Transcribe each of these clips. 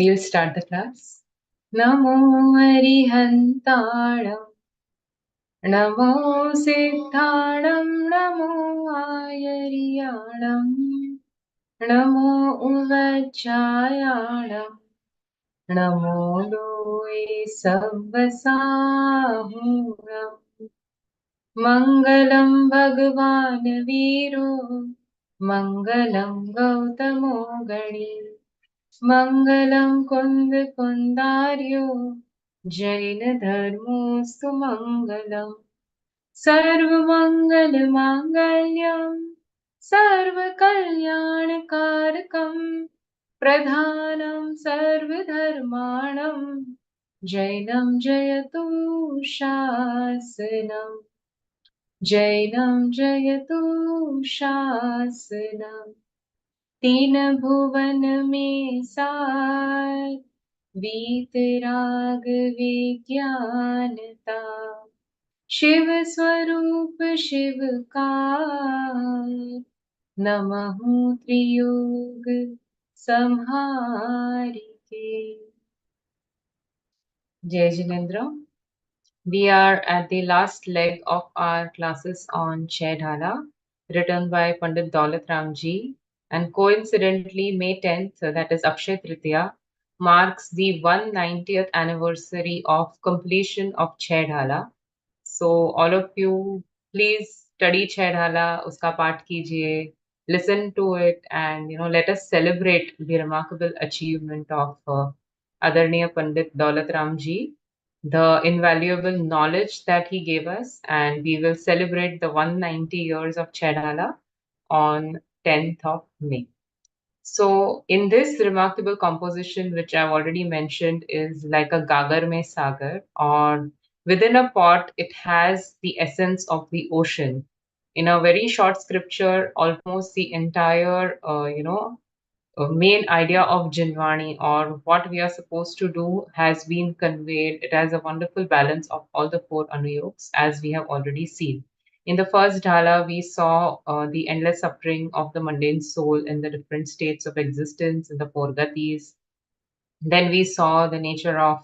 We'll start the class. Namo Arihantaram, Namo Siddhanam, Namo Ayariyanam, Namo Uvajjayanam, Namo Loe Savvasahuram. Mangalam Bhagavan Viro, Mangalam Gautamo Gani. Mangalam Kund Kundaryo, Jaina Dharmostu Mangalam. Sarva Mangal Mangalyam, Sarva Kalyan Karakam, Pradhanam Sarva Dharmanam, Jainam Jayatu Shasanam, Jainam Jayatu Shasanam. तीन भुवन में सार वीतराग विज्ञानता शिव स्वरूप शिवकार नमः Triyog संहारिके. Jai Jinendra. We are at the last leg of our classes on Chhah Dhala, written by Pandit Daulat Ramji. And coincidentally, May 10th, that is Akshay Tritiya, marks the 190th anniversary of completion of Chhah Dhala. So all of you, please study Chhah Dhala, uska paath kijiye, listen to it, and let us celebrate the remarkable achievement of Adarniya Pandit Daulat Ramji, the invaluable knowledge that he gave us, and we will celebrate the 190 years of Chhah Dhala on 10th of May. So, in this remarkable composition, which I've already mentioned, is like a gagar mein sagar, or within a pot, it has the essence of the ocean. In a very short scripture, almost the entire, main idea of Jinvani, or what we are supposed to do, has been conveyed. It has a wonderful balance of all the four anuyogs, as we have already seen. In the first Dhala, we saw the endless suffering of the mundane soul in the different states of existence, in the four gatis. Then we saw the nature of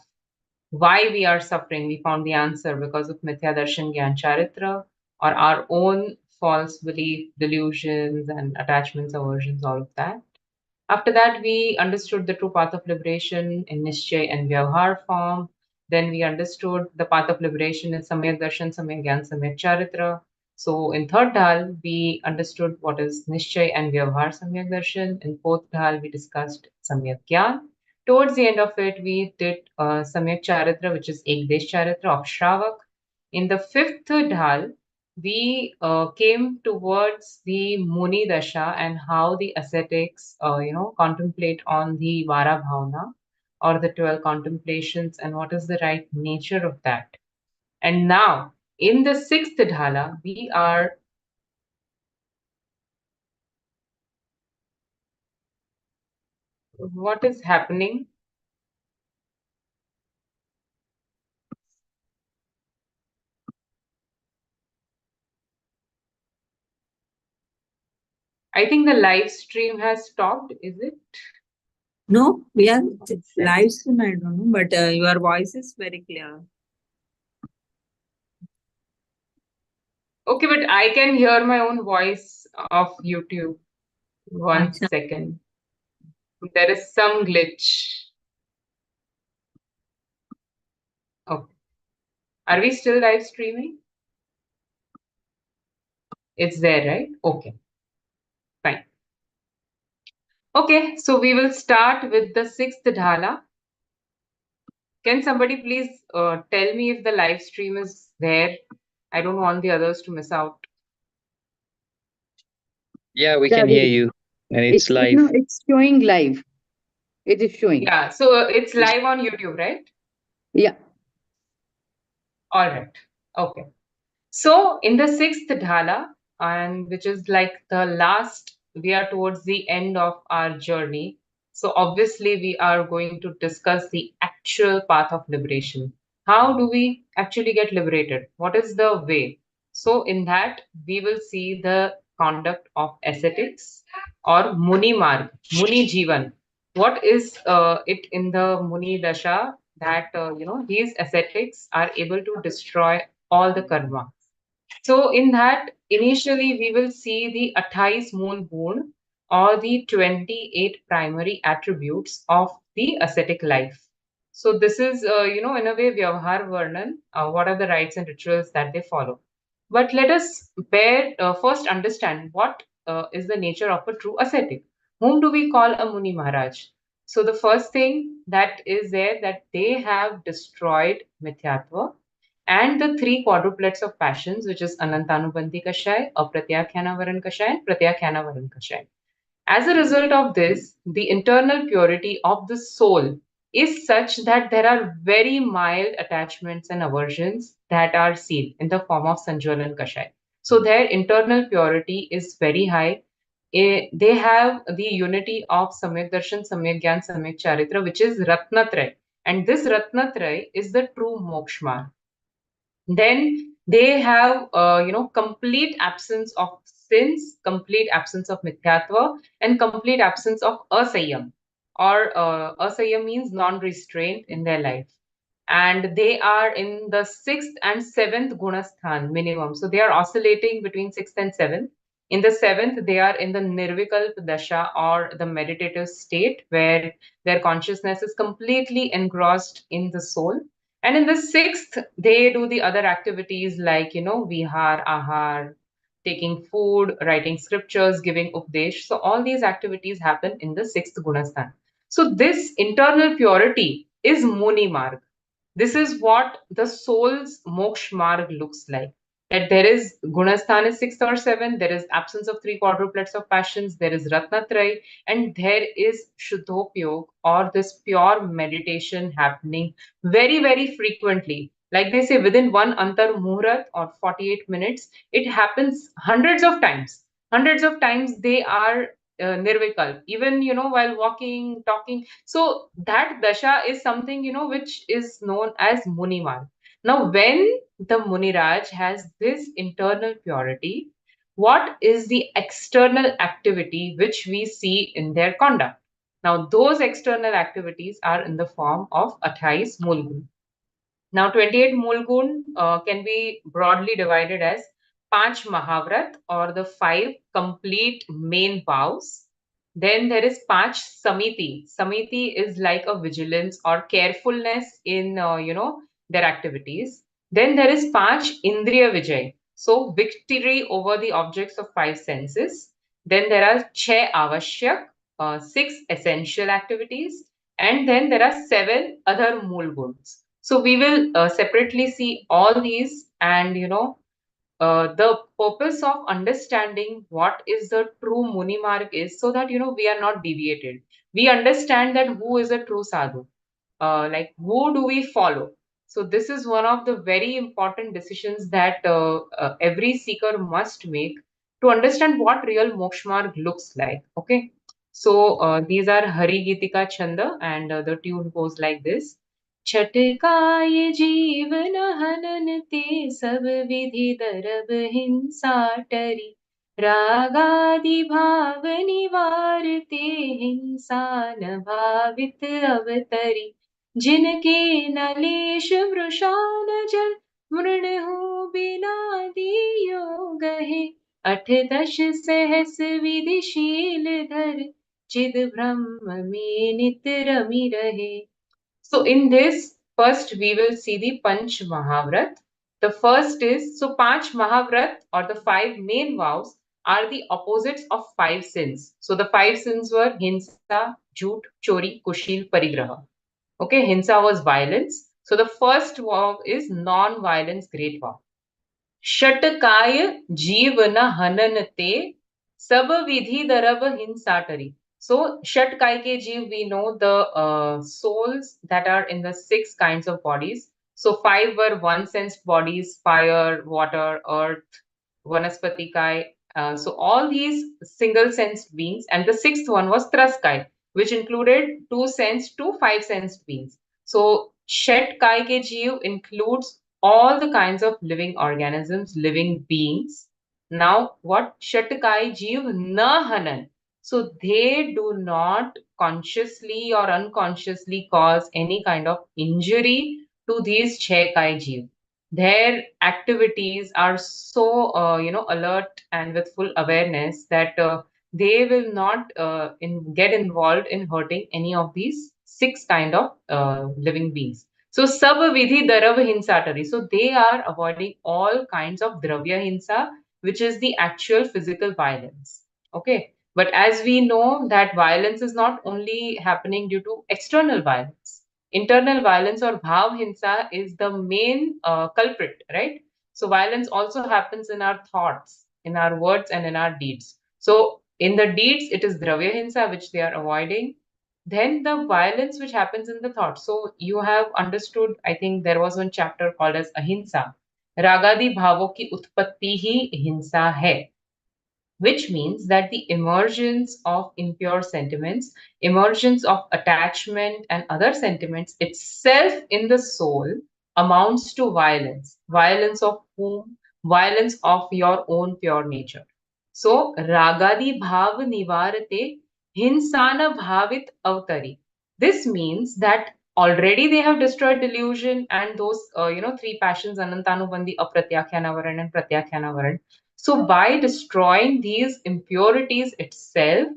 why we are suffering. We found the answer because of Mithya Darshan Gyan Charitra, or our own false belief, delusions, and attachments, aversions, all of that. After that, we understood the true path of liberation in Nishchay and Vyavhar form. Then we understood the path of liberation in Samyak Darshan, Samyak Gyan, Samyak Charitra. So in third Dhal, we understood what is Nishchay and Vyavhar Samyak Darshan. In fourth Dhal, we discussed Samyak Gyan. Towards the end of it, we did Samyak Charitra, which is Ekdesh Charitra of Shravak. In the fifth Dhal, we came towards the Muni Dasha and how the ascetics, contemplate on the Vara Bhavana, or the 12 contemplations, and what is the right nature of that. And now, in the sixth Dhala, we are what is happening? I think the live stream has stopped, is it? No, we are live stream, I don't know, but your voice is very clear. Okay, but I can hear my own voice of YouTube. One Acha. second. There is some glitch. Okay. Are we still live streaming? It's there, right? Okay. Fine. Okay, so we will start with the sixth Dhala. Can somebody please tell me if the live stream is there? I don't want the others to miss out. Yeah, we can hear you. And it's live. No, it's showing live. It is showing. Yeah, so it's live on YouTube, right? Yeah. All right. Okay. So in the sixth Dhala, and which is like the last, we are towards the end of our journey. So obviously we are going to discuss the actual path of liberation. How do we actually get liberated? What is the way? So in that, we will see the conduct of ascetics or Muni Marg, Muni Jivan. what is it in the Muni Dasha that these ascetics are able to destroy all the karma. So in that, initially we will see the 28 moon gun or the 28 primary attributes of the ascetic life. So this is, in a way, Vyavhar Varnan, what are the rites and rituals that they follow. But let us first understand what is the nature of a true ascetic. Whom do we call a Muni Maharaj? So the first thing that is there, that they have destroyed Mithyatva and the three quadruplets of passions, which is Anantanubanti Kashai, Apratyakhyanavaran Kashai, and Pratyakhyanavaran Kashai. As a result of this, the internal purity of the soul is such that there are very mild attachments and aversions that are seen in the form of Sanjwalan Kashai. So their internal purity is very high. They have the unity of Samyak Darshan, Samyak Gyan, Samyak Charitra, which is Ratnatraya. And this Ratnatraya is the true mokshma. Then they have complete absence of sins, complete absence of mithyatva, and complete absence of asayam, or asayam means non-restraint in their life. And they are in the 6th and 7th gunasthan minimum, so they are oscillating between 6th and 7th. In the 7th, they are in the nirvikalp dasha, or the meditative state, where their consciousness is completely engrossed in the soul. And in the 6th, they do the other activities like, vihar, ahar, taking food, writing scriptures, giving updesh. So all these activities happen in the 6th gunasthan. So this internal purity is Muni Marg. This is what the soul's moksha marg looks like. That there is gunasthan is 6th or 7th, there is absence of three quadruplets of passions, there is ratnatraya, and there is shuddhopyog, or this pure meditation happening very, very frequently. Like they say, within one antar muhurat or 48 minutes, it happens hundreds of times. Hundreds of times they are nirvikalp, even while walking, talking. So that dasha is something which is known as Munimar. Now, when the Muniraj has this internal purity, what is the external activity which we see in their conduct? Now, those external activities are in the form of 28 Mulgun. Now, 28 Mulgun can be broadly divided as Panch Mahavrat, or the 5 complete main vows. Then there is Panch Samiti. Samiti is like a vigilance or carefulness in, their activities. Then there is Panch Indriya Vijay. So victory over the objects of 5 senses. Then there are Chhe Avashyak, 6 essential activities. And then there are 7 other Mool Guns. So we will separately see all these, and the purpose of understanding what is the true Muni mark is so that we are not deviated. We understand that who is a true sadhu, like who do we follow. So this is one of the very important decisions that every seeker must make to understand what real moksha looks like. Okay, so these are Hari Gitika Chanda, and the tune goes like this. छटकाय जीवन हनन ते सब विधि दरब हिंसा टरी रागादि भाव निवारते हिंसा न भावित अवतरी जिनके नलेश वृषान जल मृणहु बिना दियो गहे 8 10 सहस विधिशील धर चिद ब्रह्म में नित रमि रहे. So in this, first we will see the Panch Mahavrat. The first is, so Panch Mahavrat, or the 5 main vows, are the opposites of 5 sins. So the 5 sins were Hinsa, Jhoot, Chori, Kushil, Parigraha. Okay, Hinsa was violence. So the first vow is non-violence, great vow. Shatakaya Jivana Hananate Sab Vidhi Darab Hinsatari. So, Shat Kai Ke Jeev, we know the souls that are in the 6 kinds of bodies. So, 5 were one-sensed bodies: fire, water, earth, Vanaspati Kai. So, all these single-sensed beings, and the 6th one was Tras Kai, which included 2 sensed to 5 sensed beings. So, Shat Kai Ke Jeev includes all the kinds of living organisms, living beings. Now, what? Shat Kai Jeev Na Hanan. So they do not consciously or unconsciously cause any kind of injury to these Chhah Kai Jeev. Their activities are so alert and with full awareness that they will not get involved in hurting any of these six kind of living beings. So sab vidhi darav hinsa tari. So they are avoiding all kinds of dravya hinsa, which is the actual physical violence. Okay. But as we know that violence is not only happening due to external violence. Internal violence or bhav hinsa is the main culprit, right? So violence also happens in our thoughts, in our words, and in our deeds. So in the deeds, it is dravya hinsa which they are avoiding. Then the violence which happens in the thought. So you have understood, I think there was one chapter called as ahimsa. Ragadi bhavo ki utpatti hi hinsa hai, which means that the emergence of impure sentiments, emergence of attachment and other sentiments itself in the soul amounts to violence. Violence of whom? Violence of your own pure nature. So, ragadi bhav nivarate hinsana bhavit avtari. This means that already they have destroyed delusion and those, three passions, anantanubandhi, apratyakhyanavaran and pratyakyanavaran. So by destroying these impurities itself,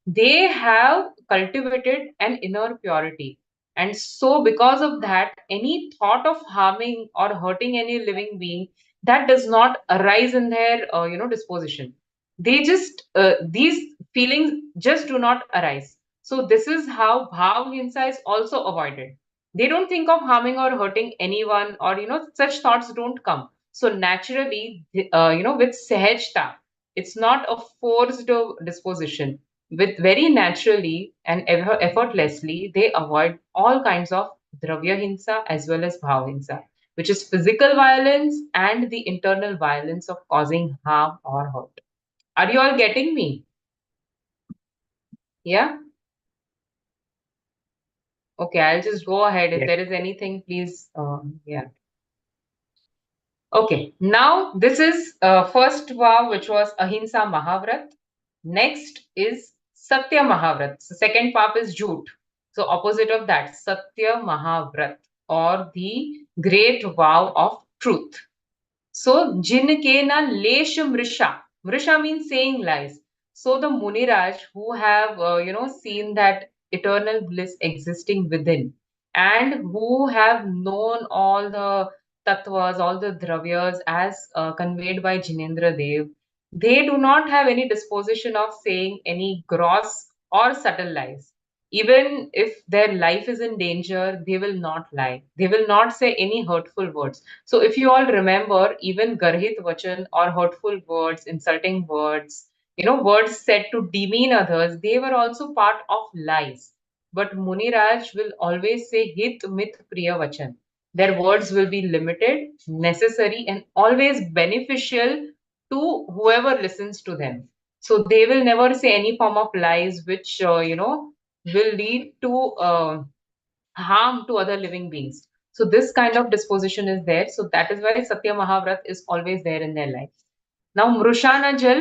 they have cultivated an inner purity. And so because of that, any thought of harming or hurting any living being, that does not arise in their disposition. They just these feelings just do not arise. So this is how bhav hinsa is also avoided. They don't think of harming or hurting anyone, or such thoughts don't come. So naturally, with sehajta, it's not a forced disposition. With very naturally and effortlessly, they avoid all kinds of dravya hinsa as well as bhav hinsa, which is physical violence and the internal violence of causing harm or hurt. Are you all getting me? Yeah? Okay, I'll just go ahead. If Yeah. there is anything, please, yeah. Okay, now this is first vow, which was Ahimsa Mahavrat. Next is Satya Mahavrat. So second path is Jhoot. So opposite of that, Satya Mahavrat, or the great vow of truth. So, jinke na lesh mrisha. Mrisha means saying lies. So the Muniraj who have, seen that eternal bliss existing within, and who have known all the tattvas, all the dravyas as conveyed by Jinendra Dev, they do not have any disposition of saying any gross or subtle lies. Even if their life is in danger, they will not lie. They will not say any hurtful words. So if you all remember, even Garhit Vachan or hurtful words, insulting words, words said to demean others, they were also part of lies. But Muniraj will always say Hit Mit Priya Vachan. Their words will be limited, necessary, and always beneficial to whoever listens to them. So they will never say any form of lies which, will lead to harm to other living beings. So this kind of disposition is there. So that is why Satya Mahavrat is always there in their life. Now Mrushana Jal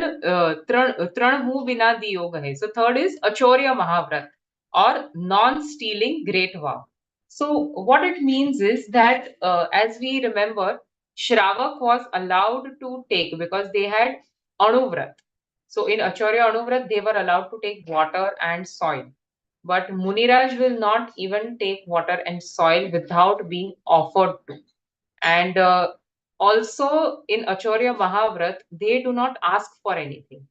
Tran Hu Bina Diyo Gahe. So third is Achorya Mahavrat, or non-stealing great vow. So what it means is that as we remember, Shravak was allowed to take because they had Anuvrat. So in Achorya Anuvrat, they were allowed to take water and soil. But Muniraj will not even take water and soil without being offered to. And also in Achorya Mahavrat, they do not ask for anything.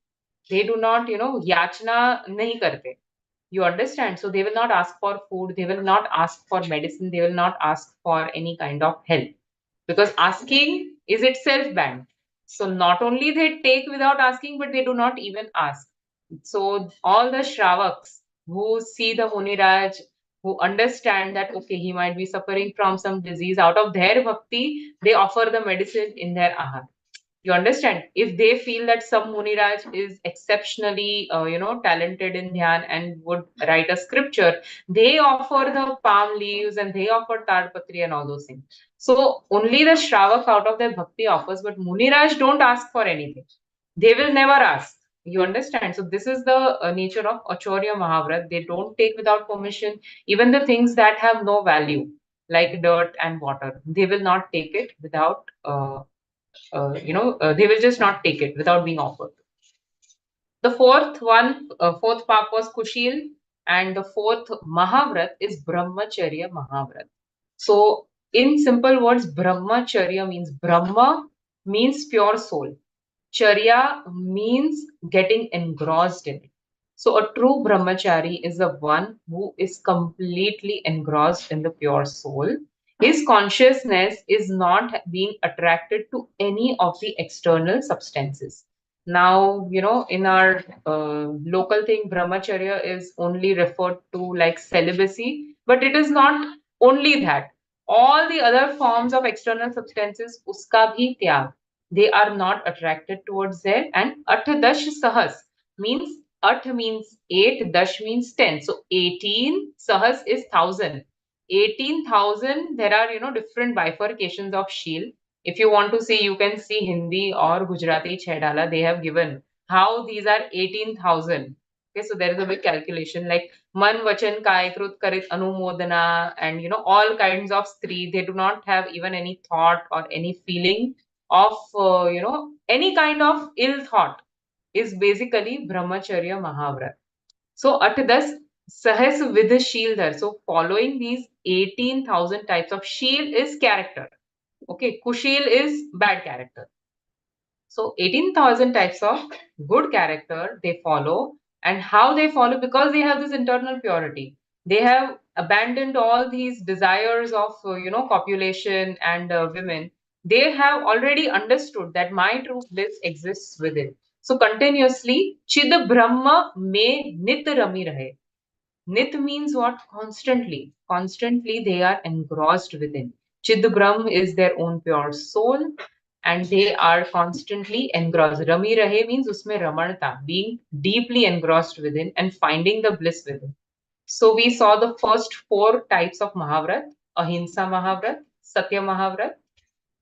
They do not, yachna nahi karte. You understand? So they will not ask for food. They will not ask for medicine. They will not ask for any kind of help, because asking is itself banned. So not only they take without asking, but they do not even ask. So all the Shravaks who see the Muniraj, who understand that okay, he might be suffering from some disease, out of their bhakti, they offer the medicine in their ahar. You understand? If they feel that some Muniraj is exceptionally, talented in dhyan and would write a scripture, they offer the palm leaves and they offer tadpatri and all those things. So only the Shravak out of their bhakti offers, but Muniraj don't ask for anything. They will never ask. You understand? So this is the nature of Acharya Mahavrat. They don't take without permission. Even the things that have no value, like dirt and water, they will not take it without, they will just not take it without being offered. The fourth path was Kushil, and the fourth Mahavrat is Brahmacharya Mahavrat. So, in simple words, Brahmacharya means Brahma means pure soul. Charya means getting engrossed in it. So, a true brahmachari is the one who is completely engrossed in the pure soul. His consciousness is not being attracted to any of the external substances. Now, in our local thing, brahmacharya is only referred to like celibacy, but it is not only that. All the other forms of external substances, uska bhi tyag, they are not attracted towards there. And Ath Dash Sahas means Ath means 8, Dash means 10. So 18, Sahas is 1000. 18,000, there are, different bifurcations of Sheel. If you want to see, you can see Hindi or Gujarati Chhah, they have given how these are 18,000. Okay, so there is a big calculation like Man Vachan Kai Krut Karit Anumodana, and all kinds of Stri, they do not have even any thought or any feeling of any kind of ill thought, is basically Brahmacharya Mahavrat. So Atdas Sahas with Shieldhar. So following these 18,000 types of Sheel is character. Okay, Kushil is bad character. So 18,000 types of good character they follow, and how they follow, because they have this internal purity. They have abandoned all these desires of copulation and women. They have already understood that my true bliss exists within. So continuously, Chid Brahma me nit rami rahe. Nit means what? Constantly. Constantly they are engrossed within. Chid Brahm is their own pure soul, and they are constantly engrossed. Rami Rahe means usme ramanta, being deeply engrossed within and finding the bliss within. So we saw the first four types of Mahavrat: Ahimsa Mahavrat, Satya Mahavrat,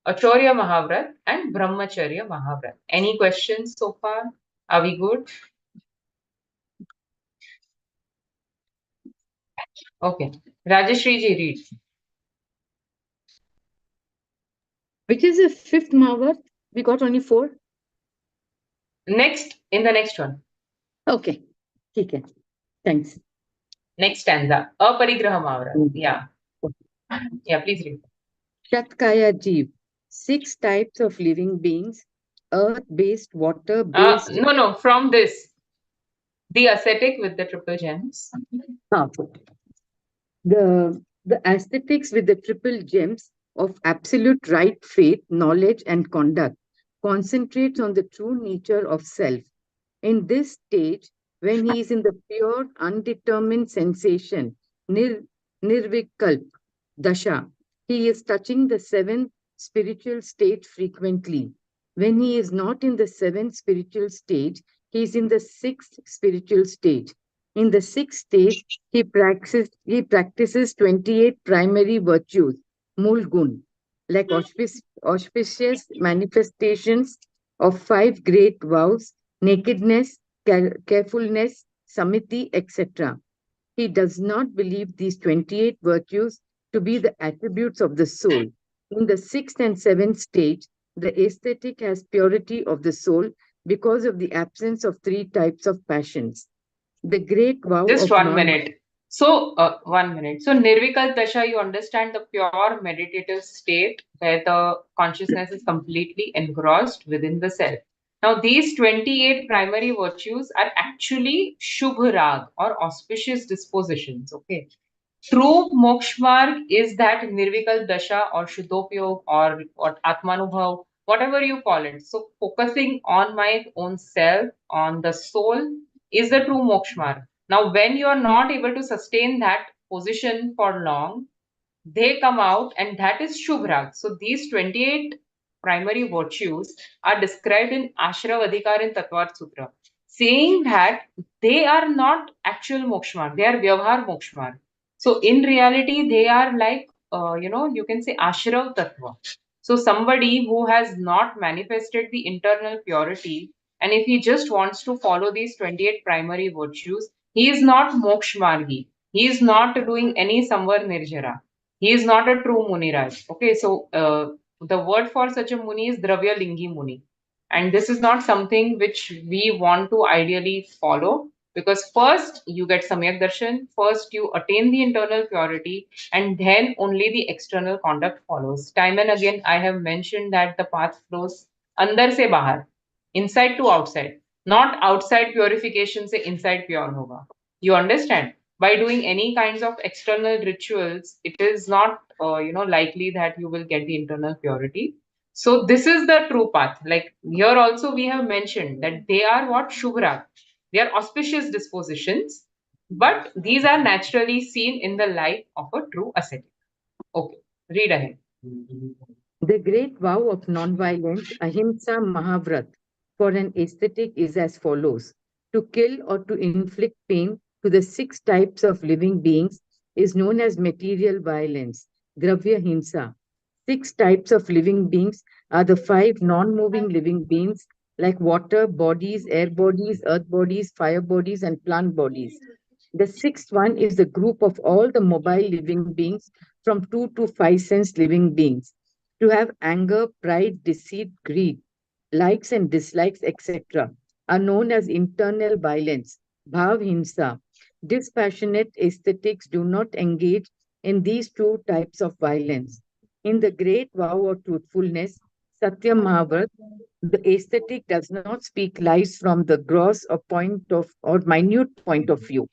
Acharya Mahavrat, and Brahmacharya Mahavrat. Any questions so far? Are we good? Okay. Rajeshri ji, read. Which is the fifth Mahabharat? We got only 4. Next, in the next one. Okay. Okay. Thanks. Next stanza. Aparigraha Mahavrat. Yeah. Yeah, please read. Shatkaya Jeev. 6 types of living beings: earth-based, water-based. No, from this. The ascetic with the triple gems. The aesthetics with the triple gems of absolute right faith, knowledge, and conduct concentrates on the true nature of self. In this stage, when he is in the pure, undetermined sensation, nirvikalp, dasha, he is touching the 7th spiritual state frequently. When he is not in the 7th spiritual stage, he is in the 6th spiritual stage. In the 6th stage, he practices 28 primary virtues, mulgun, like auspicious manifestations of 5 great vows: nakedness, carefulness, samiti, etc. He does not believe these 28 virtues to be the attributes of the soul. In the 6th and 7th stage, the aesthetic has purity of the soul because of the absence of 3 types of passions. The great vow Just of 1 minute. So, 1 minute. So, Nirvikal Dasha, you understand the pure meditative state where the consciousness is completely engrossed within the self. Now, these 28 primary virtues are actually Shubh Rag or auspicious dispositions. Okay. True Mokshmarg is that Nirvikal Dasha or Shuddhopyog or Atmanubhav, whatever you call it. So focusing on my own self, on the soul, is the true Mokshmarg. Now, when you are not able to sustain that position for long, they come out, and that is Shubhrag. So these 28 primary virtues are described in Ashravadhikar in Tattvarth Sutra, saying that they are not actual Mokshmarg, they are Vyavhar Mokshmarg. So in reality, they are like, you can say Ashrav Tattva. So somebody who has not manifested the internal purity and if he just wants to follow these 28 primary virtues, he is not Mokshmargi. He is not doing any Samvar Nirjara. He is not a true Muniraj. Okay, so the word for such a Muni is Dravya Lingi Muni. And this is not something which we want to ideally follow, because first you get Samyak Darshan, first you attain the internal purity, and then only the external conduct follows. Time and again, I have mentioned that the path flows andar se bahar, inside to outside, not outside purification se inside pure hoga. You understand? By doing any kinds of external rituals, it is not likely that you will get the internal purity. So this is the true path. Like here also we have mentioned that they are what Shubhra. They are auspicious dispositions, but these are naturally seen in the life of a true ascetic. Okay, read ahead. The great vow of non-violence, Ahimsa Mahavrat, for an ascetic is as follows. To kill or to inflict pain to the 6 types of living beings is known as material violence, Dravya Himsa. 6 types of living beings are the 5 non-moving living beings like water bodies, air bodies, earth bodies, fire bodies, and plant bodies. The 6th one is the group of all the mobile living beings from 2 to 5 sense living beings. To have anger, pride, deceit, greed, likes and dislikes, etc., are known as internal violence, bhav himsa. Dispassionate aesthetics do not engage in these 2 types of violence. In the great vow of truthfulness, Satyam Mahabharat, the aesthetic does not speak lies from the gross or minute point of view.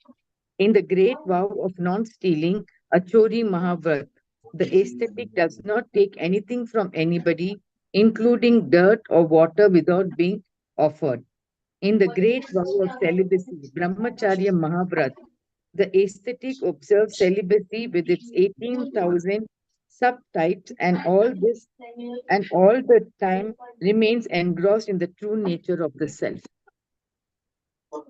In the great vow of non-stealing, Achori Mahavrat, the aesthetic does not take anything from anybody, including dirt or water, without being offered. In the great vow of celibacy, Brahmacharya Mahavrat, the aesthetic observes celibacy with its 18,000 subtypes, and all the time remains engrossed in the true nature of the self.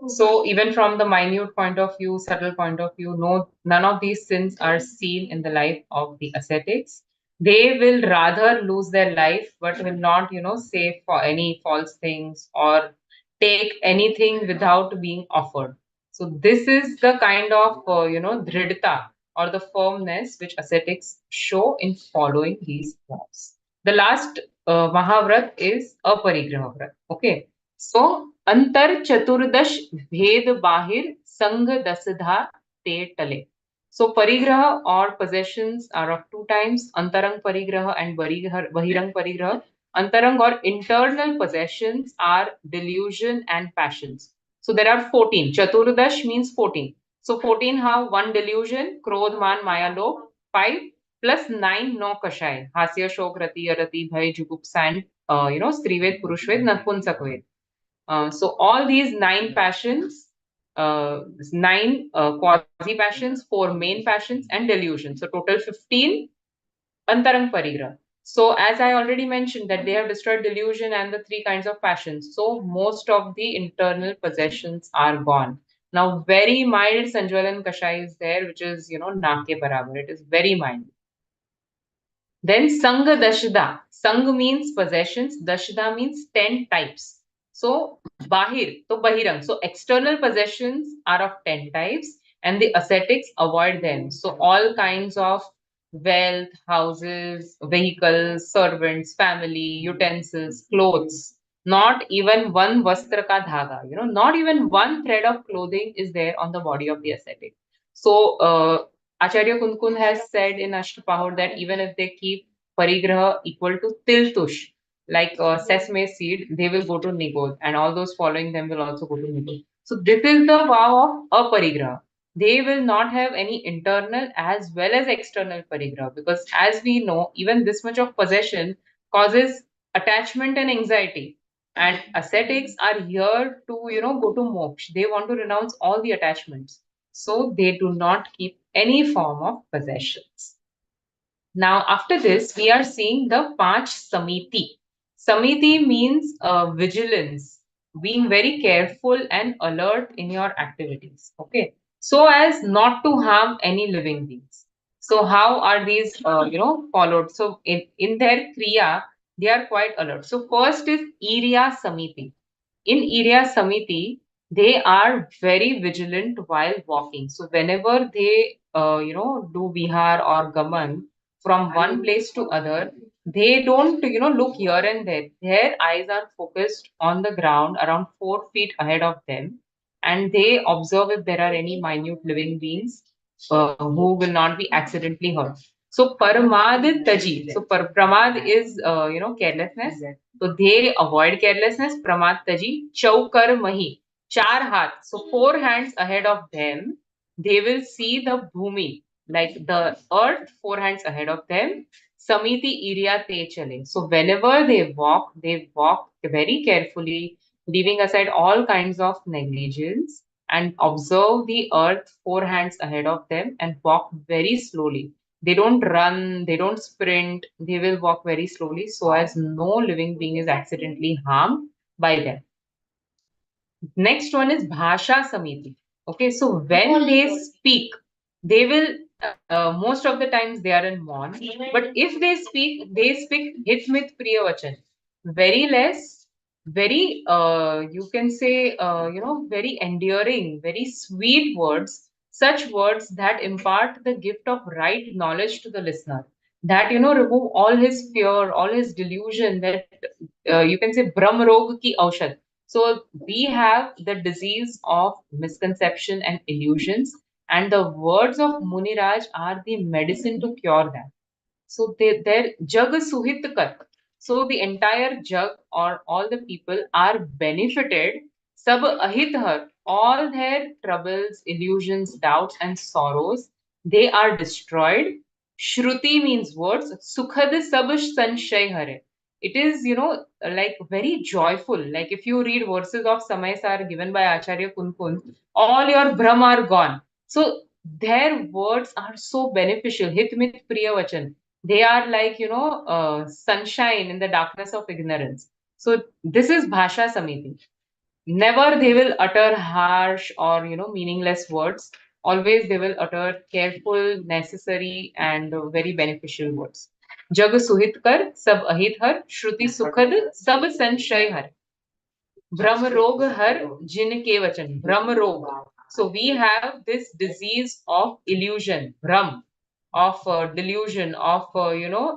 So even from the minute point of view, subtle point of view, no, none of these sins are seen in the life of the ascetics. They will rather lose their life, but will not, say for any false things or take anything without being offered. So this is the kind of, dridta or the firmness which ascetics show in following these vows. The last Mahavrat is a Parigraha Vrat. Okay. So, अंतर चतुर्दश भेद बाहिर संग दसधा ते टले. So, parigraha or possessions are of 2 times, antarang parigraha and bahirang parigraha. Antarang or internal possessions are delusion and passions. So, there are 14. Chaturdash means 14. So, 14 have 1 delusion, krodh, man, maya, lobh, 5 plus 9 no kashai, hasya, shok, rati, arati, bhai, jugupsa, and strived, purushved, natpunsakved. So all these 9 passions, nine quasi passions, 4 main passions, and delusions. So total 15 antarang parigraha. So as I already mentioned that they have destroyed delusion and the 3 kinds of passions. So most of the internal possessions are gone. Now very mild Sanjwalan Kashai is there, which is naak ke barabar. It is very mild. Then Sangha Dashda. Sang means possessions, Dashda means 10 types. So Bahir, so Bahirang. So external possessions are of 10 types and the ascetics avoid them. So all kinds of wealth, houses, vehicles, servants, family, utensils, clothes. Not even one vastra ka dhaga, not even one thread of clothing is there on the body of the ascetic. So Acharya Kunkun has said in Ashtapahur that even if they keep parigraha equal to tiltush, like sesame seed, they will go to Nigod, and all those following them will also go to Nigod. So this is the vow of aparigraha. They will not have any internal as well as external parigraha, because as we know, even this much of possession causes attachment and anxiety. And ascetics are here to, go to moksha. They want to renounce all the attachments. So they do not keep any form of possessions. Now, after this, we are seeing the Panch Samiti. Samiti means vigilance, being very careful and alert in your activities. Okay, so as not to harm any living beings. So how are these, followed? So in their kriya, they are quite alert. So first is Iriya Samiti. in Irya Samiti, they are very vigilant while walking. So whenever they, do vihar or gaman from one place to other, they don't, look here and there. Their eyes are focused on the ground around 4 feet ahead of them, and they observe if there are any minute living beings who will not be accidentally hurt. So paramad taji. So pramad is carelessness. So they avoid carelessness. Pramad taji. Chaukar mahi. Char hath. So 4 hands ahead of them, they will see the bhumi, like the earth, 4 hands ahead of them. Samiti Irya te chale. So whenever they walk very carefully, leaving aside all kinds of negligence, and observe the earth 4 hands ahead of them and walk very slowly. They don't run, they don't sprint, they will walk very slowly so as no living being is accidentally harmed by them. Next one is Bhasha Samiti. Okay, so when they speak, they will, most of the times they are in Mon, but if they speak Hitmit Priyavachan. Very less, very, you can say, very endearing, very sweet words, such words that impart the gift of right knowledge to the listener. That, remove all his fear, all his delusion, that you can say Brahm Rog ki Aushad. So we have the disease of misconception and illusions, and the words of Muniraj are the medicine to cure that. So their jug suhit kar. So the entire jug or all the people are benefited. Sab ahit har. All their troubles, illusions, doubts, and sorrows, they are destroyed. Shruti means words. Sukhad sab sanshay hare. It is, like very joyful. Like if you read verses of Samay Sar given by Acharya Kunkun, all your brahm are gone. So their words are so beneficial. Hitmit Priyavachan. They are like, sunshine in the darkness of ignorance. So this is Bhasha Samiti. Never they will utter harsh or, meaningless words. Always they will utter careful, necessary, and very beneficial words. Jag suhit kar, sab ahit har, shruti sukhad, sab sanshay har. Brahm rog har, jin ke vachan. Brahm rog. So we have this disease of illusion, Brahm, of delusion, of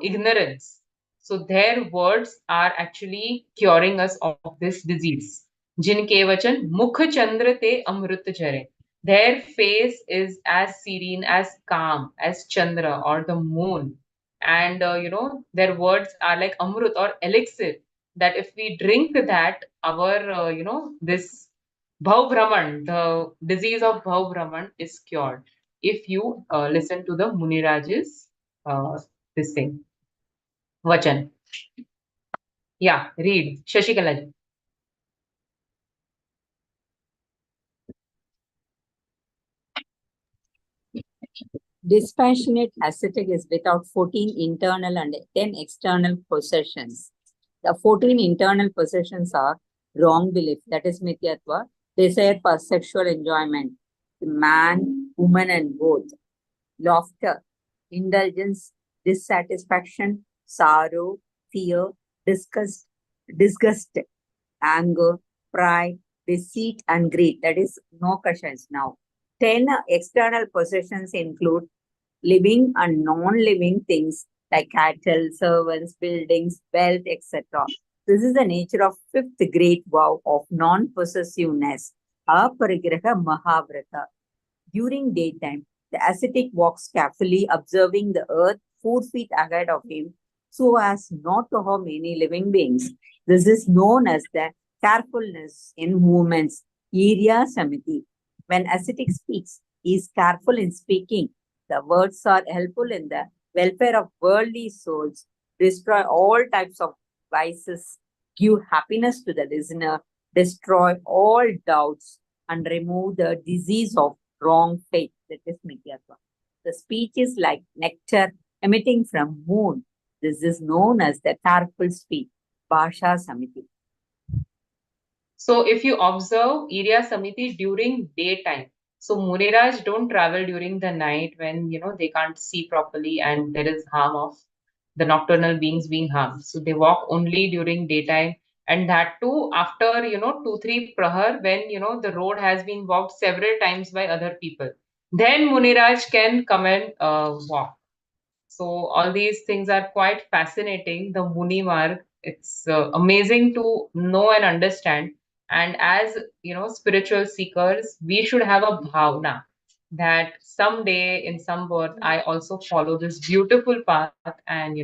ignorance. So their words are actually curing us of this disease. Jinke vachan mukh chandra te amrut jare. Their face is as serene, as calm as Chandra or the moon. And their words are like amrut or elixir, that if we drink that, our this Bhav Brahman, the disease of Bhav Brahman is cured if you listen to the Muniraj's this thing, Vachan. Yeah, read. Shashikala ji. Dispassionate ascetic is without 14 internal and 10 external possessions. The 14 internal possessions are wrong belief, that is mithyatva, desire for sexual enjoyment, man, woman, and both, laughter, indulgence, dissatisfaction, sorrow, fear, disgust, anger, pride, deceit, and greed. That is no questions now. 10 external possessions include living and non-living things like cattle, servants, buildings, wealth, etc. This is the nature of fifth great vow of non-possessiveness, Aparigraha Mahavrata. During daytime, the ascetic walks carefully, observing the earth 4 feet ahead of him so as not to harm any living beings. This is known as the carefulness in movements, Irya Samiti. When ascetic speaks, he is careful in speaking. The words are helpful in the welfare of worldly souls, destroy all types of vices, give happiness to the listener, destroy all doubts, and remove the disease of wrong faith, that is mithyatva. The speech is like nectar emitting from moon. This is known as the careful speech, Bhasha Samiti. So if you observe Irya Samiti during daytime, so Muriraj don't travel during the night when they can't see properly and there is harm of the nocturnal beings being harmed. So they walk only during daytime, And that too after 2-3 prahar, when the road has been walked several times by other people. Then Muniraj can come and walk. So all these things are quite fascinating. The Muni Marg, it's amazing to know and understand. And as spiritual seekers, we should have a bhavna that someday in some birth I also follow this beautiful path and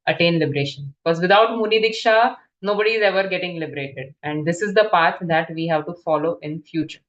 attain liberation. Because without Muni Diksha, nobody is ever getting liberated. And this is the path that we have to follow in future.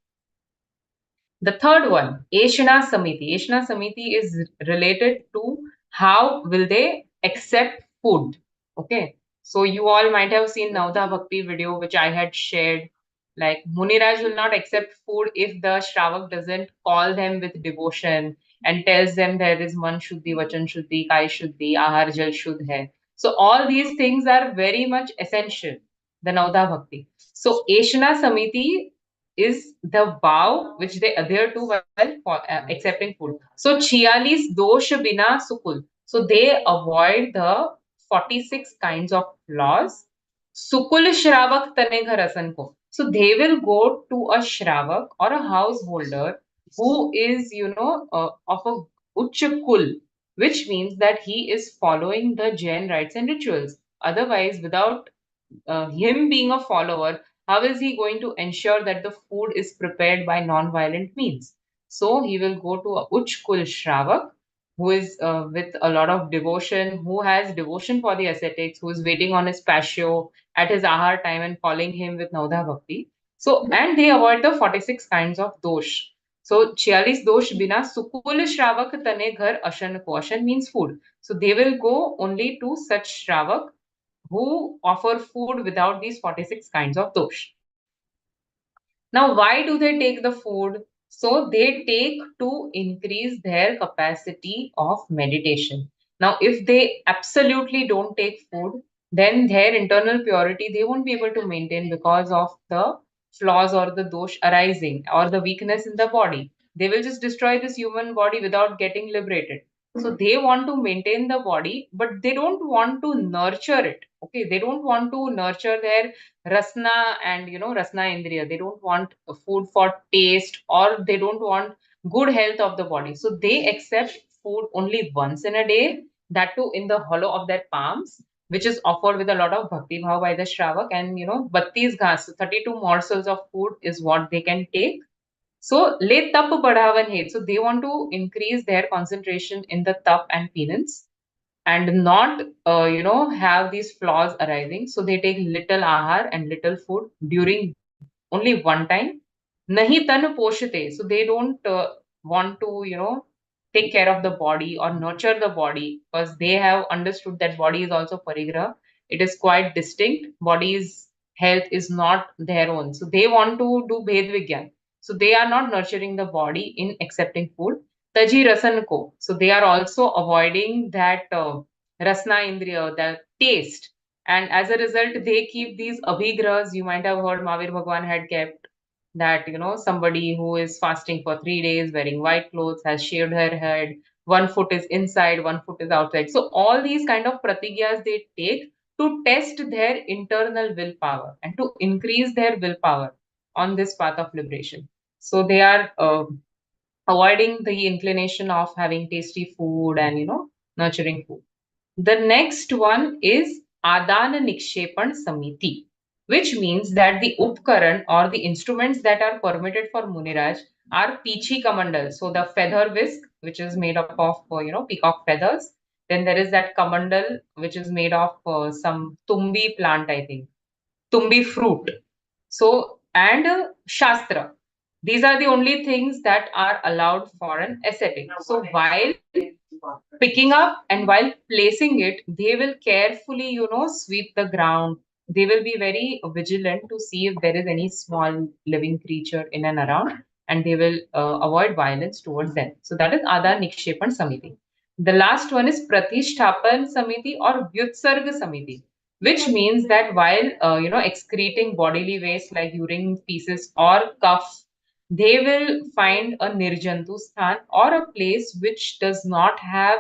The third one, Ashna Samiti. Ashna Samiti is related to how will they accept food. Okay. So you all might have seen Navda Bhakti video which I had shared. Like Muniraj will not accept food if the Shravak doesn't call them with devotion and tells them there is Man Shuddhi, Vachan Shuddhi, Kai Shuddhi, Ahar Jal Shuddh hai. So all these things are very much essential, the Navda Bhakti. So Ashna Samiti is the vow which they adhere to while accepting food. So 46 dosh bina sukul. So they avoid the 46 kinds of flaws. Sukul shravak tane ghar asan ko. So they will go to a shravak or a householder who is, of a uch kul, which means that he is following the Jain rites and rituals. Otherwise, without him being a follower, how is he going to ensure that the food is prepared by non-violent means? So he will go to a Uchkul Shravak, who is with a lot of devotion, who has devotion for the ascetics, who is waiting on his patio at his ahar time and calling him with Naudha Bhakti. So, and they avoid the 46 kinds of dosh. So, 46 dosh bina sukul shravak tane ghar ashan ko. Ashan means food. So, they will go only to such shravak who offer food without these 46 kinds of dosh. Now, why do they take the food? So, they take to increase their capacity of meditation. Now, if they absolutely don't take food, then their internal purity they won't be able to maintain because of the flaws or the dosh arising or the weakness in the body. They will just destroy this human body without getting liberated. So they want to maintain the body, but they don't want to nurture it. Okay, they don't want to nurture their rasna and rasna indriya. They don't want food for taste, or they don't want good health of the body. So they accept food only once in a day, that too in the hollow of their palms, which is offered with a lot of bhakti bhav by the shravak. And 32 ghas, 32 morsels of food is what they can take. So, le tap badhavan het. So, they want to increase their concentration in the tap and penance and not, have these flaws arising. So, they take little ahar and little food during only one time. Nahi tan poshite. So, they don't want to, take care of the body or nurture the body, because they have understood that body is also parigrah. It is quite distinct. Body's health is not their own. So, they want to do Bhed Vigyan. So they are not nurturing the body in accepting food. Taji rasan ko. So they are also avoiding that rasna indriya, that taste. And as a result, they keep these abhigrahas. You might have heard Mavir Bhagwan had kept that, somebody who is fasting for 3 days, wearing white clothes, has shaved her head, one foot is inside, one foot is outside. So all these kind of pratigyas they take to test their internal willpower and to increase their willpower on this path of liberation. So they are avoiding the inclination of having tasty food and nurturing food. The next one is Adana Nikshepan Samiti, which means that the upkaran or the instruments that are permitted for Muniraj are Pichi Kamandal. So the feather whisk, which is made up of peacock feathers. Then there is that Kamandal, which is made of some Tumbi plant, I think, Tumbi fruit. So, and Shastra. These are the only things that are allowed for an ascetic. So, while picking up and while placing it, they will carefully, sweep the ground. They will be very vigilant to see if there is any small living creature in and around, and they will avoid violence towards them. So, that is Adar Nikshepan Samiti. The last one is Pratishtapan Samiti or Vyutsarga Samiti, which means that while excreting bodily waste like urine pieces or cuff, they will find a nirjantu sthan or a place which does not have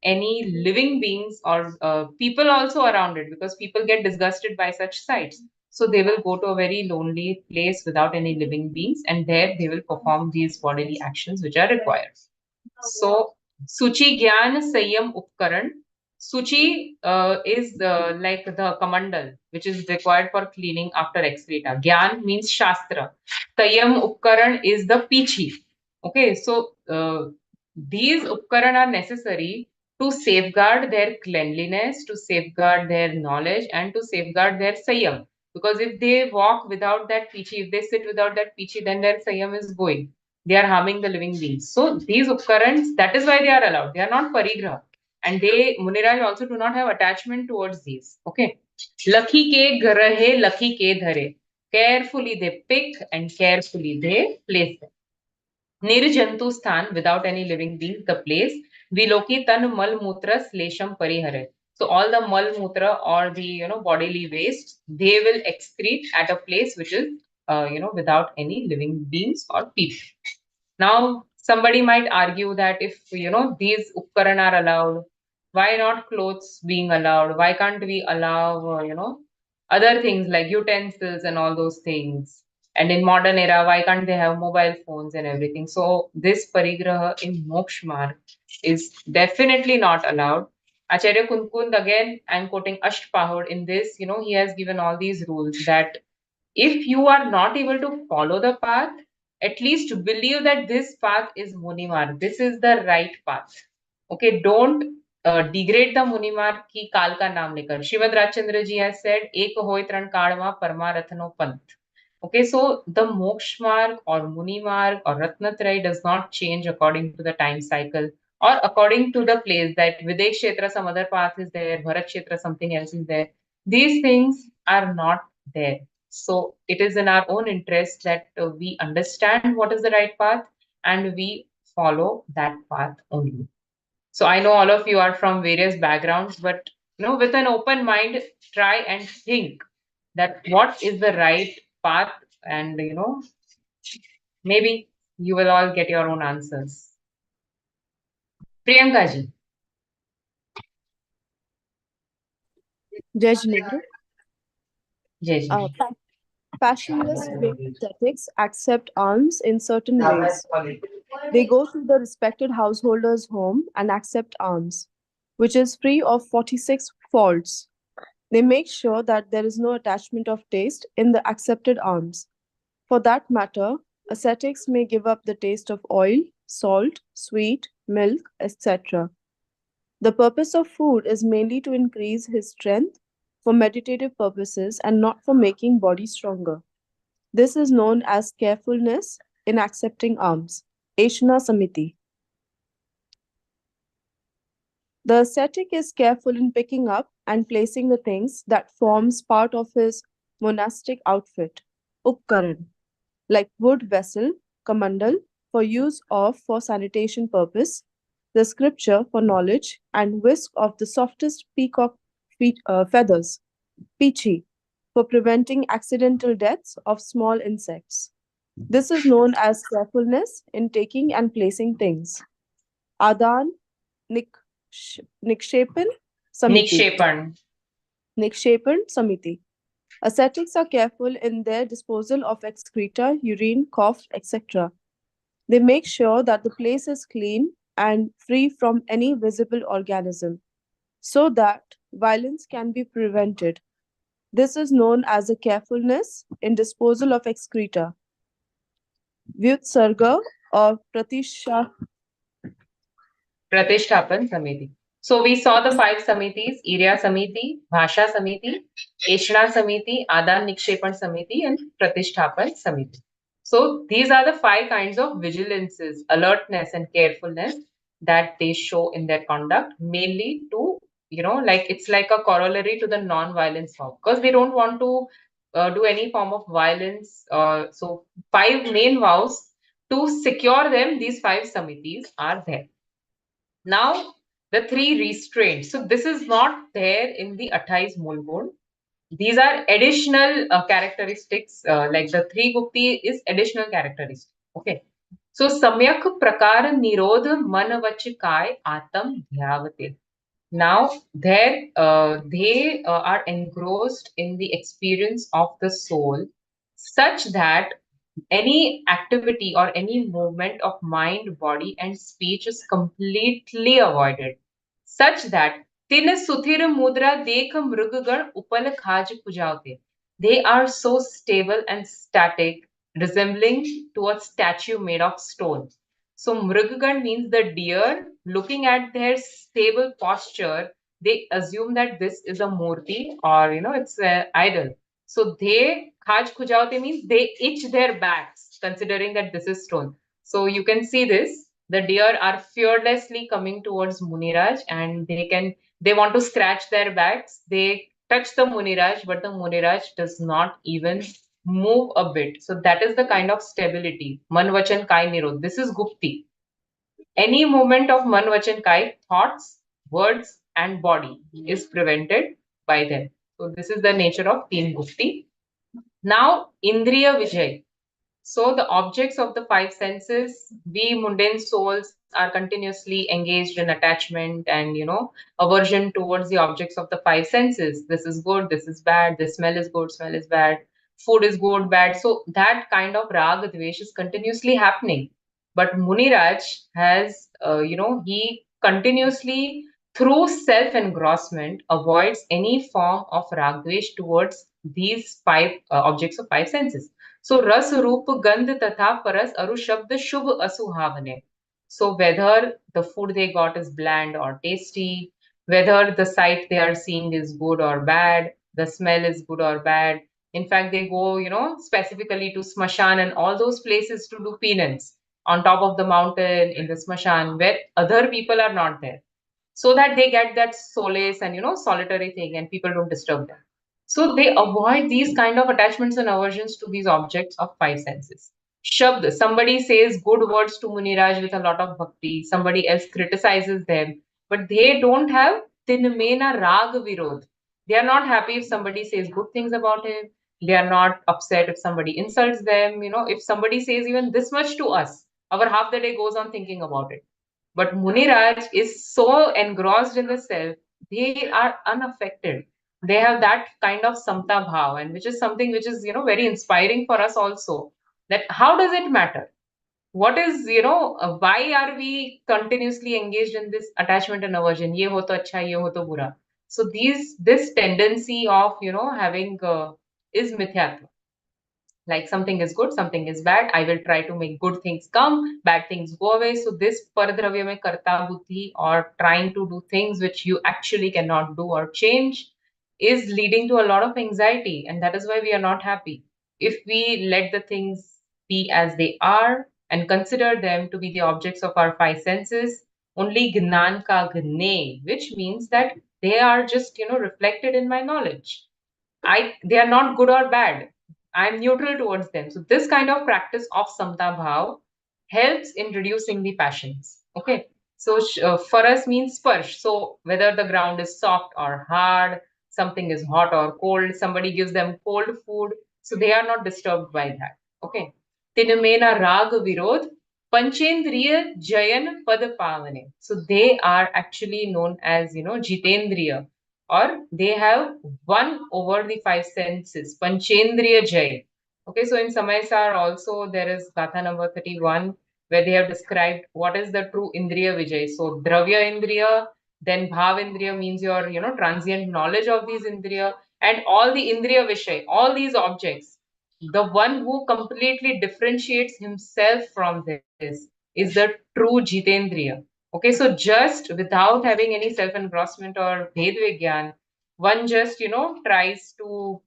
any living beings or people also around it, because people get disgusted by such sites. So they will go to a very lonely place without any living beings, and there they will perform these bodily actions which are required. So Suchi Gyan Sanyam Upkaran. Suchi is like the kamandal, which is required for cleaning after excreta. Gyan means Shastra. Sanyam Upkaran is the Pichi. Okay, so these Upkaran are necessary to safeguard their cleanliness, to safeguard their knowledge, and to safeguard their Sanyam. Because if they walk without that Pichi, if they sit without that Pichi, then their Sanyam is going. They are harming the living beings. So these upkarans, that is why they are allowed. They are not parigraha. And they, Muniraj also do not have attachment towards these. Okay. Lucky ke grahe, lucky ke dhare. Carefully they pick and carefully they place them. Nirjantu sthan, without any living being, the place. Viloki tan mal mutra slesham parihare. So all the mal mutra or the bodily waste, they will excrete at a place which is without any living beings or people. Now, somebody might argue that if these upkaran are allowed, why not clothes being allowed? Why can't we allow other things like utensils and all those things? And in modern era, why can't they have mobile phones and everything? So this parigraha in moksha marg is definitely not allowed. Acharya Kunkund, again, I'm quoting Ashtapahod in this. He has given all these rules that if you are not able to follow the path, at least believe that this path is Munimar. This is the right path. Okay, don't degrade the Munimar ki kaal ka naam lekar. Shrimad Rajchandra ji has said, Ek hoy tran kaadma parmarathno panth. Okay, so the moksha marg or muni marg or ratnatraya does not change according to the time cycle or according to the place that Videsh Kshetra, some other path is there, Bharat Kshetra, something else is there. These things are not there. So it is in our own interest that we understand what is the right path and we follow that path only. So I know all of you are from various backgrounds, but with an open mind, try and think that what is the right path, and maybe you will all get your own answers. Priyanka ji. Jai Jinendra. Jai Ji. Passionless faith ascetics accept alms in certain ways. They go to the respected householder's home and accept alms, which is free of 46 faults. They make sure that there is no attachment of taste in the accepted alms. For that matter, ascetics may give up the taste of oil, salt, sweet, milk, etc. The purpose of food is mainly to increase his strength for meditative purposes and not for making body stronger. This is known as carefulness in accepting alms, Ashna Samiti. The ascetic is careful in picking up and placing the things that forms part of his monastic outfit, Upkaran, like wood vessel, kamandal, for use of for sanitation purpose, the scripture for knowledge, and whisk of the softest peacock feathers, Pichi, for preventing accidental deaths of small insects. This is known as carefulness in taking and placing things. Adan Nikshepan Samiti. Nikshepan Samiti. Ascetics are careful in their disposal of excreta, urine, cough, etc. They make sure that the place is clean and free from any visible organism, so that violence can be prevented. This is known as a carefulness in disposal of excreta. Vyutsarga or Pratishtapan Samiti. So we saw the 5 Samitis: Irya Samiti, Bhasha Samiti, Eshna Samiti, Adan Nikshepan Samiti, and Pratishtapan Samiti. So these are the 5 kinds of vigilances, alertness and carefulness that they show in their conduct, mainly to, like it's like a corollary to the non-violence vow, because they don't want to do any form of violence. So 5 main vows, to secure them, these 5 Samitis are there. Now, the 3 restraints. So this is not there in the 28 Mulgund. These are additional characteristics, like the 3 Gupti is additional characteristic. Okay. So Samyak Prakar Nirodh Man Vach Kai Atam Dhyavate. Now, they are engrossed in the experience of the soul, such that any activity or any movement of mind, body, and speech is completely avoided, such that tin suthir mudra dekh mruggan upal khaj pujaute. They are so stable and static, resembling to a statue made of stone. So Mruggan means the deer. Looking at their stable posture, they assume that this is a murti, or it's an idol. So they khaj khujaute means they itch their backs, considering that this is stone. So you can see this. The deer are fearlessly coming towards Muniraj, and they want to scratch their backs. They touch the Muniraj, but the Muniraj does not even move a bit. So that is the kind of stability. Man vachan kai nirod. This is Gupti. Any movement of man vachan kai, thoughts, words, and body is prevented by them. So this is the nature of Teen Gupti. Now, Indriya Vijay. So the objects of the five senses, we mundane souls are continuously engaged in attachment and aversion towards the objects of the five senses. This is good, this is bad, this smell is good, smell is bad, food is good, bad. So that kind of rag dvesh is continuously happening. But Muniraj has, he continuously through self engrossment avoids any form of rag dvesh towards these five objects of five senses. So रस रूप गंध तथा परस अरु शब्द शुभ असुहावने. So whether the food they got is bland or tasty, whether the sight they are seeing is good or bad, the smell is good or bad. In fact, they go, specifically to Smashan and all those places to do penance on top of the mountain in the Smashan where other people are not there, so that they get that solace and solitary thing and people don't disturb them. So they avoid these kind of attachments and aversions to these objects of five senses. Shabd, somebody says good words to Muniraj with a lot of bhakti, somebody else criticizes them, but they don't have tinmena rag virod. They are not happy if somebody says good things about him. They are not upset if somebody insults them. If somebody says even this much to us, our half the day goes on thinking about it. But Muniraj is so engrossed in the self, they are unaffected. They have that kind of samta bhav, and which is something which is, very inspiring for us also. That how does it matter? What is, why are we continuously engaged in this attachment and aversion? Ye ho to acha, ye ho to bura. So this tendency of, having is mithyatva. Like something is good, something is bad. I will try to make good things come, bad things go away. So this paradravya mein karta buddhi, or trying to do things which you actually cannot do or change, is leading to a lot of anxiety, and that is why we are not happy. If we let the things be as they are and consider them to be the objects of our five senses, only gnan ka gne, which means that they are just reflected in my knowledge. They are not good or bad. I'm neutral towards them. So this kind of practice of samta bhav helps in reducing the passions. Okay. So for us means sparsh. So whether the ground is soft or hard, something is hot or cold, somebody gives them cold food, so they are not disturbed by that. Okay. Tinmena rag virod panchendriya jayan pad pavane. So they are actually known as jitendriya, or they have won over the five senses. Panchendriya Jay. Okay, so in Samaysar also there is Gatha number 31 where they have described what is the true Indriya Vijay. So Dravya Indriya, then Bhav Indriya means your transient knowledge of these Indriya, and all the Indriya Vishay, all these objects. The one who completely differentiates himself from this is the true Jitendriya. Okay, so just without having any self-engrossment or Bhed Vigyan, one just, tries to,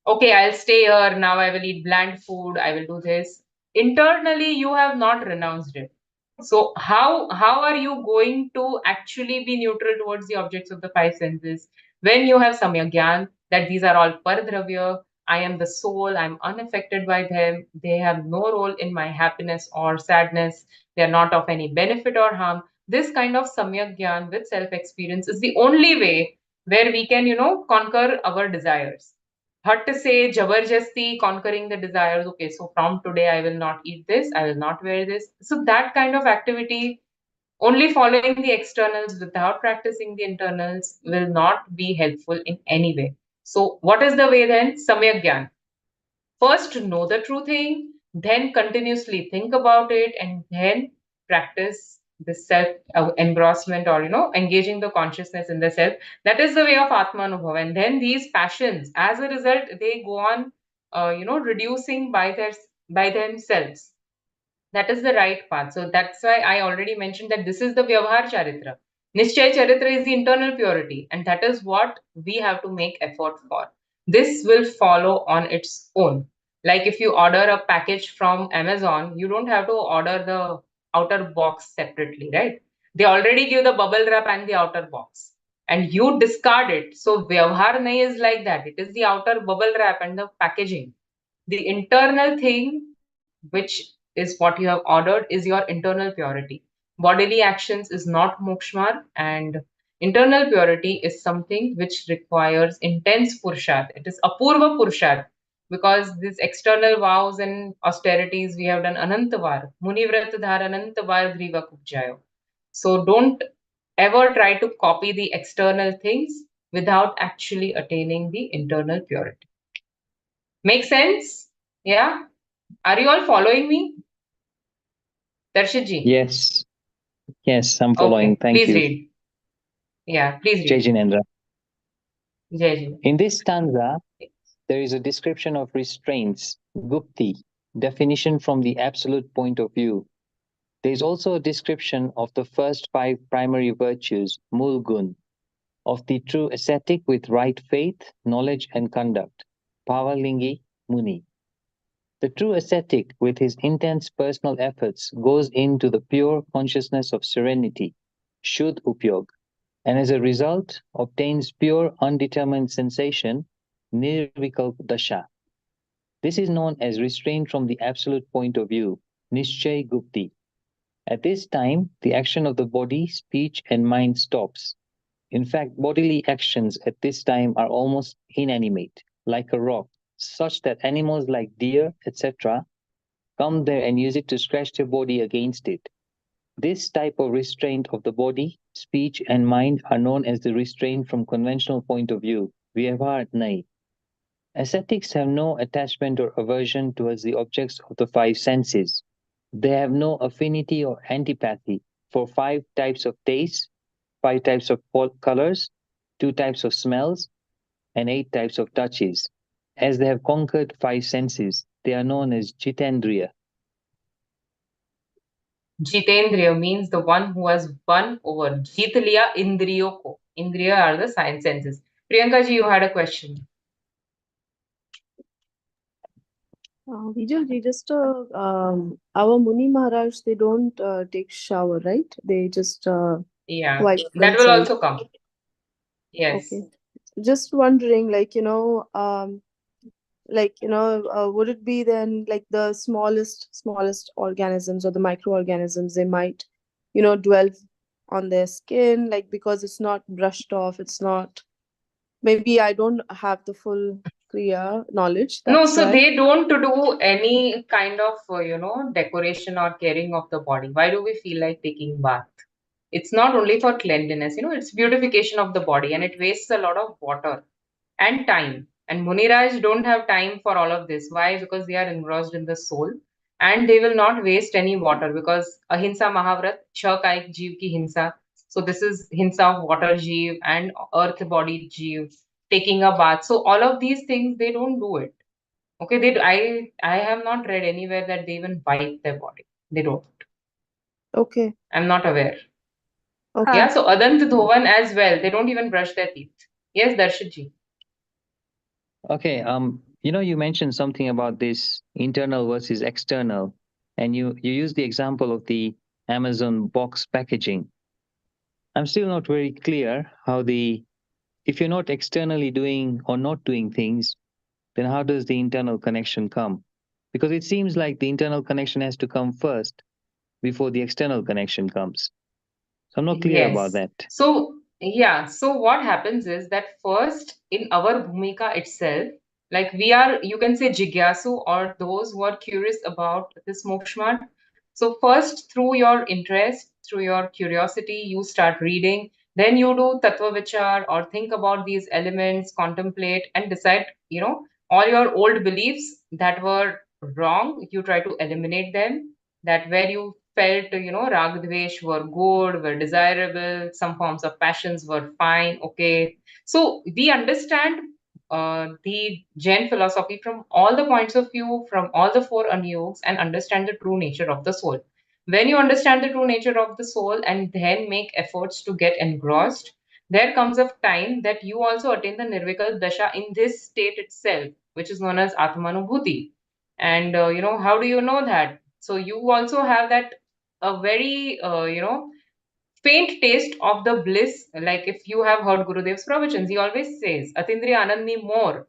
okay, I'll stay here, now I will eat bland food, I will do this. Internally, you have not renounced it. So how are you going to actually be neutral towards the objects of the five senses when you have samyak gyan that these are all paradravya, I am the soul, I'm unaffected by them, they have no role in my happiness or sadness, they are not of any benefit or harm. This kind of samyak gyan with self experience is the only way where we can, conquer our desires. Hut say jabarjasti conquering the desires. Okay, so from today I will not eat this, I will not wear this. So that kind of activity Only following the externals without practicing the internals will not be helpful in any way. So, what is the way then? Samyak Gyan. First, know the true thing, then continuously think about it, and then practice the self engrossment, or engaging the consciousness in the self. That is the way of Atma Anubhav. And then these passions, as a result, they go on, reducing by themselves. That is the right path. So that's why I already mentioned that this is the Vyavhar Charitra. Nischay Charitra is the internal purity, and that is what we have to make effort for. This will follow on its own. Like if you order a package from Amazon, you don't have to order the outer box separately, right? They already give the bubble wrap and the outer box, and you discard it. So Vyavhar nahi is like that. It is the outer bubble wrap and the packaging. The internal thing, which is what you have ordered, is your internal purity. Bodily actions is not mokshmar, and internal purity is something which requires intense purshat. It is apurva purshat, because these external vows and austerities we have done anantavar. Munivrat dhar anantavar griva kubjayo. So don't ever try to copy the external things without actually attaining the internal purity. Make sense? Yeah? Are you all following me? Darshit ji? Yes. Yes, I'm following. Okay, Thank please you. read. Yeah, please Jai read. Jinendra. Jai Ji. In this stanza, there is a description of restraints, gupti, definition from the absolute point of view. There is also a description of the first 5 primary virtues, mul gun, of the true ascetic with right faith, knowledge, and conduct, Pavalingi Muni. The true ascetic, with his intense personal efforts, goes into the pure consciousness of serenity, Shuddh Upyog, and as a result obtains pure undetermined sensation, Nirvikalp Dasha. This is known as restraint from the absolute point of view, Nischay Gupti. At this time, the action of the body, speech, and mind stops. In fact, bodily actions at this time are almost inanimate, like a rock, such that animals like deer, etc., come there and use it to scratch their body against it. This type of restraint of the body, speech, and mind are known as the restraint from conventional point of view, Vyavhar Nai. Ascetics have no attachment or aversion towards the objects of the 5 senses. They have no affinity or antipathy for 5 types of tastes, 5 types of colors, 2 types of smells, and 8 types of touches. As they have conquered 5 senses, they are known as Jitendriya. Jitendriya means the one who has won over. Jeet liya indriyo ko. Indriya are the science senses. Priyanka ji, you had a question. Vijay, just our Muni Maharaj, they don't take shower, right? They just Yeah, wipe that will themselves. also come. Yes. Okay. Just wondering, would it be then like the smallest organisms or the microorganisms, they might, dwell on their skin, like because it's not brushed off, it's not. Maybe I don't have the full Kriya knowledge. No, That's so why. they don't do any kind of, decoration or caring of the body. Why do we feel like taking bath? It's not only for cleanliness, it's beautification of the body, and it wastes a lot of water and time. And Muniraj don't have time for all of this. Why? Because they are engrossed in the soul, and they will not waste any water, because Ahimsa Mahavrat, Chhah Kaik Jeev Ki Hinsa. So this is Hinsa of water Jeev and earth body Jeev, taking a bath. So all of these things, they don't do it. Okay, I have not read anywhere that they even wipe their body. They don't. Okay. I'm not aware. Okay. Yeah, so Adant Dhovan as well. They don't even brush their teeth. Yes, Darshit ji. Okay, you mentioned something about this internal versus external, and you used the example of the Amazon box packaging. I'm still not very clear how if you're not externally doing or not doing things, then how does the internal connection come? Because it seems like the internal connection has to come first before the external connection comes. So I'm not clear about that. So, yeah, so what happens is that first in our Bhumika itself, like we are, you can say Jigyasu, or those who are curious about this Mokshmart. So first, through your interest, through your curiosity, you start reading, then you do tattva vichar or think about these elements, contemplate and decide, all your old beliefs that were wrong, you try to eliminate them. That where you felt, rag dvesh were good, were desirable, some forms of passions were fine, okay. So we understand the Jain philosophy from all the points of view, from all the four anyugs, and understand the true nature of the soul. When you understand the true nature of the soul and then make efforts to get engrossed, there comes a time that you also attain the nirvikal dasha in this state itself, which is known as atmanubhuti. And how do you know that? So you also have that a very faint taste of the bliss. Like if you have heard Gurudev's pravachans, he always says, Atindriya Anandni more.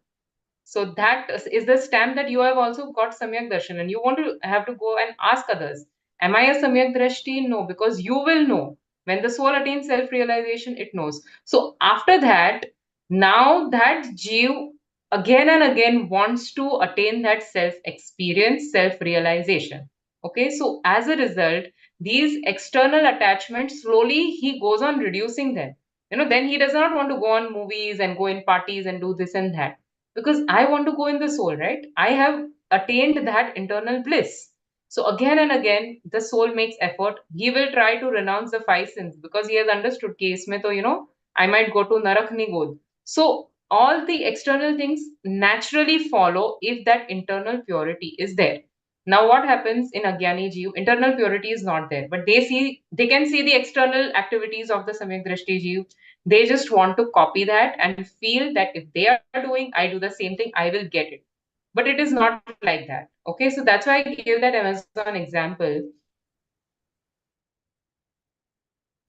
So that is the stamp that you have also got Samyak Darshan, and you want to have to go and ask others, am I a Samyak Drashti? No, because you will know. When the soul attains self-realization, it knows. So after that, now that Jeev again and again wants to attain that self-experience, self-realization. Okay, so as a result, these external attachments, slowly he goes on reducing them. Then he does not want to go on movies and go in parties and do this and that, because I want to go in the soul, right? I have attained that internal bliss. So again and again, the soul makes effort. He will try to renounce the five sins because he has understood case mein to, I might go to Narak Nigod. So all the external things naturally follow if that internal purity is there. Now what happens in Agyani Jeev? Internal purity is not there, but they can see the external activities of the Samyak Drishti Jeev. They just want to copy that and feel that if they are doing, I do the same thing, I will get it. But it is not like that. Okay, so that's why I gave that Amazon example,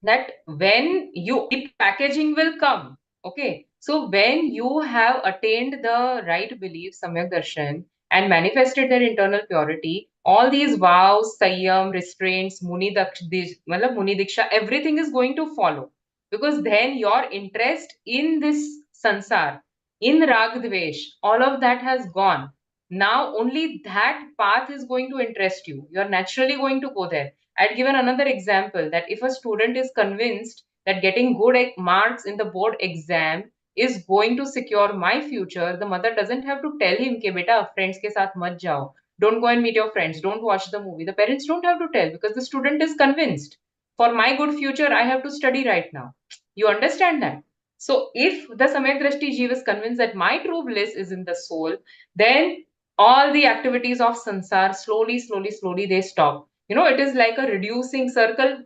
that when the packaging will come. Okay, so when you have attained the right belief, Samyak Darshan, and manifested their internal purity, all these vows, Sayyam, restraints, Muni Diksha, everything is going to follow. Because then your interest in this sansar, in Rag Dvesh, all of that has gone. Now only that path is going to interest you. You're naturally going to go there. I'd given another example that if a student is convinced that getting good marks in the board exam is going to secure my future, the mother doesn't have to tell him कि बेटा friends के साथ मत जाओ, don't go and meet your friends, don't watch the movie. The parents don't have to tell because the student is convinced. For my good future, I have to study right now. You understand that? So if the Samyak Drashti Jeev is convinced that my true bliss is in the soul, then all the activities of sansar slowly they stop. It is like a reducing circle,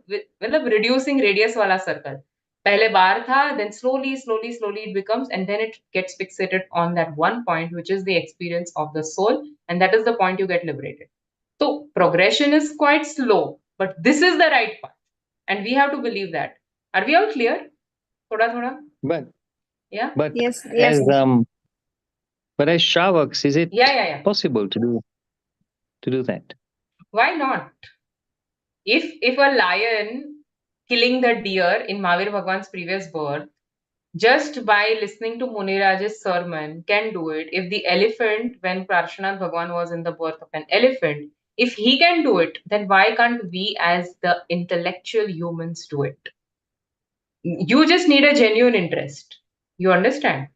मतलब reducing radius wala circle. पहले बार था, then slowly it becomes, and then it gets fixated on that one point, which is the experience of the soul, and that is the point you get liberated. So progression is quite slow, but this is the right path, and we have to believe that. Are we all clear? Thoda. But Yeah. but Yes. as but as Shravaks, is it Yeah. possible to do that? Why not? If a lion killing the deer in Mahavir Bhagwan's previous birth, just by listening to Muniraj's sermon, can do it. If the elephant, when Parshanath Bhagwan was in the birth of an elephant, if he can do it, then why can't we as the intellectual humans do it? You just need a genuine interest. You understand?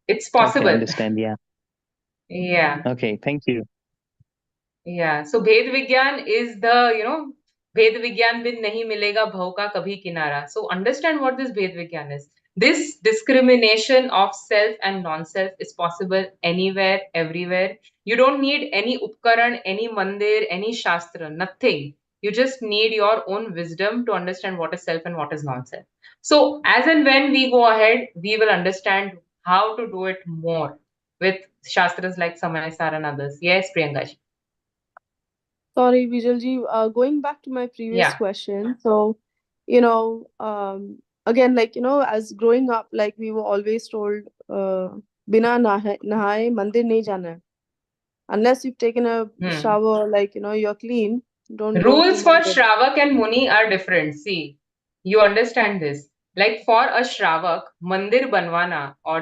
It's possible. Okay, understand, yeah. Yeah. Okay, thank you. Yeah. So Bhed Vigyan is the, Bhed Vigyan bin nahi milega bhav ka kabhi kinara. So understand what this Bhed Vigyan is. This discrimination of self and non-self is possible anywhere, everywhere. You don't need any upkaran, any mandir, any shastra, nothing. You just need your own wisdom to understand what is self and what is non-self. So as and when we go ahead, we will understand how to do it more with shastras like Samay Sar and others. Yes, Priyanka ji. Sorry, Vijalji, going back to my previous Yeah. question. So, again, as growing up, like we were always told, bina nahaye mandir nahi jana hai. Unless you've taken a shower, you're clean, don't go to Rules for mandir. Shravak and Muni are different. See, you understand this. Like for a Shravak, mandir banwana or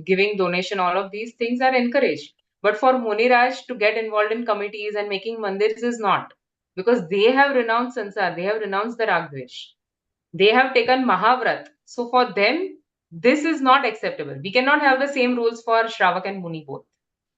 giving donation, all of these things are encouraged. But for Muniraj to get involved in committees and making mandirs is not. because they have renounced sansar, they have renounced the Ragdvesh. They have taken Mahavrat. So for them, this is not acceptable. We cannot have the same rules for Shravak and Muni both.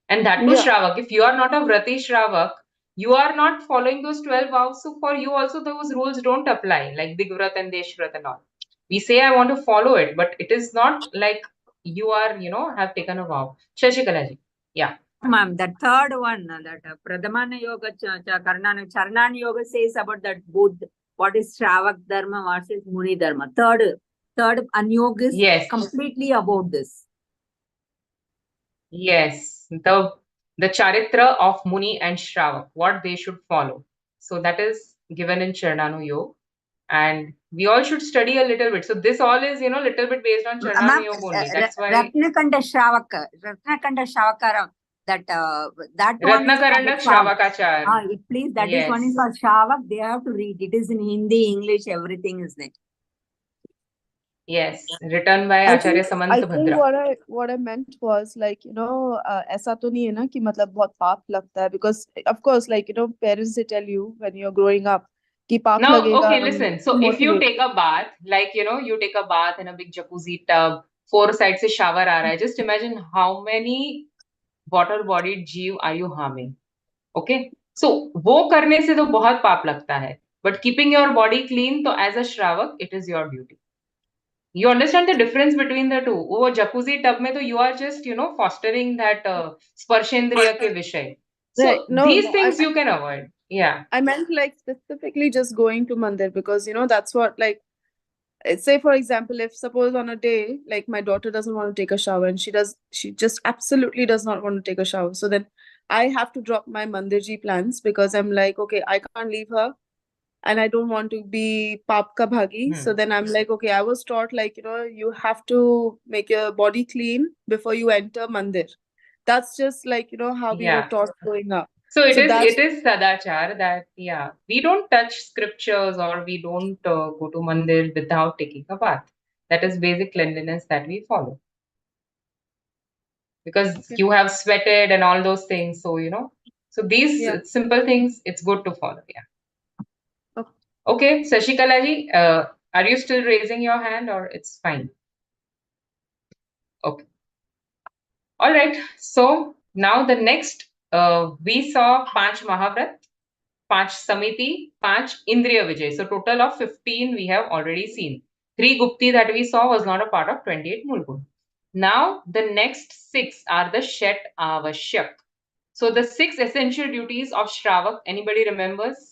And that too, Yeah. Shravak, if you are not a Vrati Shravak, you are not following those 12 vows. So for you also, those rules don't apply, like Digvrat and Deshvrat and all. We say, I want to follow it, but it is not like you are, have taken a vow. Shashikalaji. Yeah. Ma'am, that third one, that Pradhamana Yoga, Charnana Yoga says about that both, what is Shravak Dharma versus Muni Dharma. Third Anyog is Yes. completely about this. Yes. The charitra of Muni and Shravak, what they should follow. So that is given in Charnanu Yoga. And we all should study a little bit. So this all is, little bit based on Charnanu Ma'am, Yoga only. That's why Ratnakanda Shravaka, that one is Ratnakarandak Shravak. Shravakachar. Please, that is Yes. one is for Shravak. They have to read. It is in Hindi, English, everything is there. Yes, written by I Acharya think Samanta Bhadra. what I meant was like ऐसा तो नहीं है ना कि मतलब बहुत पाप लगता है, because of course like parents they tell you when you're growing up कि पाप Now, लगेगा okay, and listen. So if you motivate. take a bath, like, you take a bath in a big jacuzzi tub, 4 sides से shower आ रहा है. Just imagine how many water-bodied जीव are you harming. Okay? So वो करने से तो बहुत पाप लगता है. But keeping your body clean, तो as a Shravak, it is your duty. You understand the difference between the two. वो jacuzzi tub में तो you are just, fostering that स्पर्शेंद्रिय के विषय. So Right. No, these no, things you can avoid. Yeah. I meant like specifically just going to mandir, because that's what like say for example, if suppose on a day like my daughter doesn't want to take a shower and she just absolutely does not want to take a shower, so then I have to drop my mandirji plans because I'm like, okay, I can't leave her and I don't want to be pap ka bhagi. So then I'm like, okay, I was taught like, you have to make your body clean before you enter mandir. That's just like, how we were Yeah. taught growing up. So So it is sadachar that, yeah, we don't touch scriptures or we don't go to mandir without taking a bath. That is basic cleanliness that we follow. Because Okay. you have sweated and all those things. So, so these Yeah. simple things, it's good to follow. Yeah. Okay. Okay, Sashikala ji, are you still raising your hand or it's fine? Okay. All right. So now the next, we saw 5 Mahavrat, 5 Samiti, 5 Indriya Vijay. So total of 15 we have already seen. 3 Gupti that we saw was not a part of 28 Mulgun. Now the next 6 are the Shet Avashyak. So the 6 essential duties of Shravak, anybody remembers?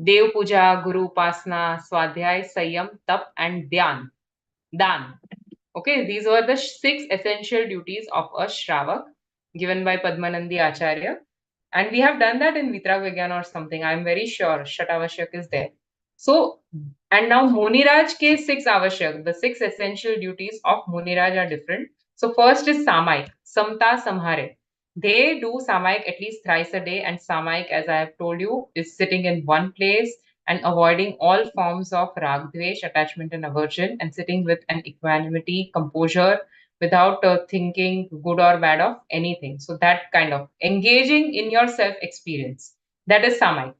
Dev Puja, Guru Upasana, Swadhyay, Sanyam, Tap and Dhyan. Dan. Okay, these were the 6 essential duties of a Shravak given by Padmanandi Acharya. And we have done that in Vitrag or something. I'm very sure Shatavashyak is there. So, and now Muniraj ke 6 Avashyak, the 6 essential duties of Muniraj are different. So first is Samaik, Samta Samhare. They do Samaik at least thrice a day, and Samaik, as I have told you, is sitting in one place and avoiding all forms of rag, dvesh, attachment and aversion, and sitting with an equanimity, composure, without thinking good or bad of anything. So that kind of engaging in your self experience. That is Samaik.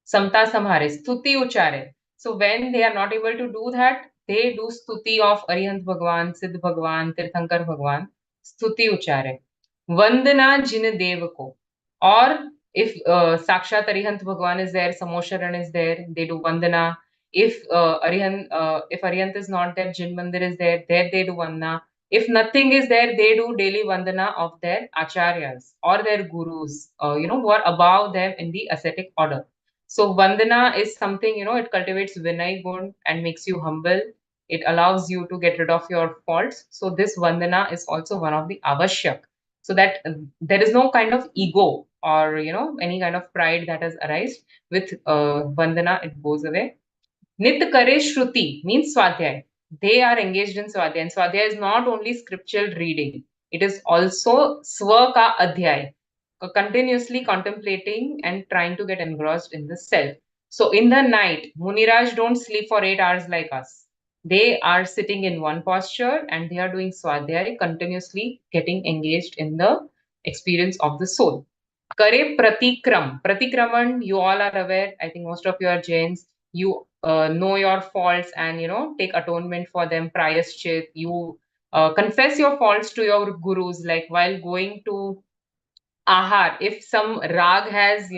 Samta Samhare, Stuti Uchare. So when they are not able to do that, they do Stuti of Arihant Bhagwan, Siddh Bhagwan, Tirthankar Bhagwan, Stuti Uchare. Vandana Jin Dev ko. Or if Sakshat Arihant Bhagwan is there, Samosharan is there, they do Vandana. If Arihant is not there, Jin Mandir is there, they do Vandana. If nothing is there, they do daily Vandana of their Acharyas or their Gurus, who are above them in the ascetic order. So Vandana is something, it cultivates Vinay Gun and makes you humble. It allows you to get rid of your faults. So this Vandana is also one of the Avashyak. So that there is no kind of ego or, any kind of pride that has arisen. With Vandana, it goes away. Nit Kare Shruti means Swadhyay. They are engaged in Swadhyay. And Swadhyay is not only scriptural reading. It is also Swa Ka Adhyay, continuously contemplating and trying to get engrossed in the self. So in the night, Muniraj don't sleep for 8 hours like us. They are sitting in one posture and they are doing Swadhyay, continuously getting engaged in the experience of the soul. Kare pratikram. Pratikraman, you all are aware. I think most of you are Jains. You know your faults and take atonement for them. Prayaschit. You confess your faults to your gurus, like while going to ahar, if some rag has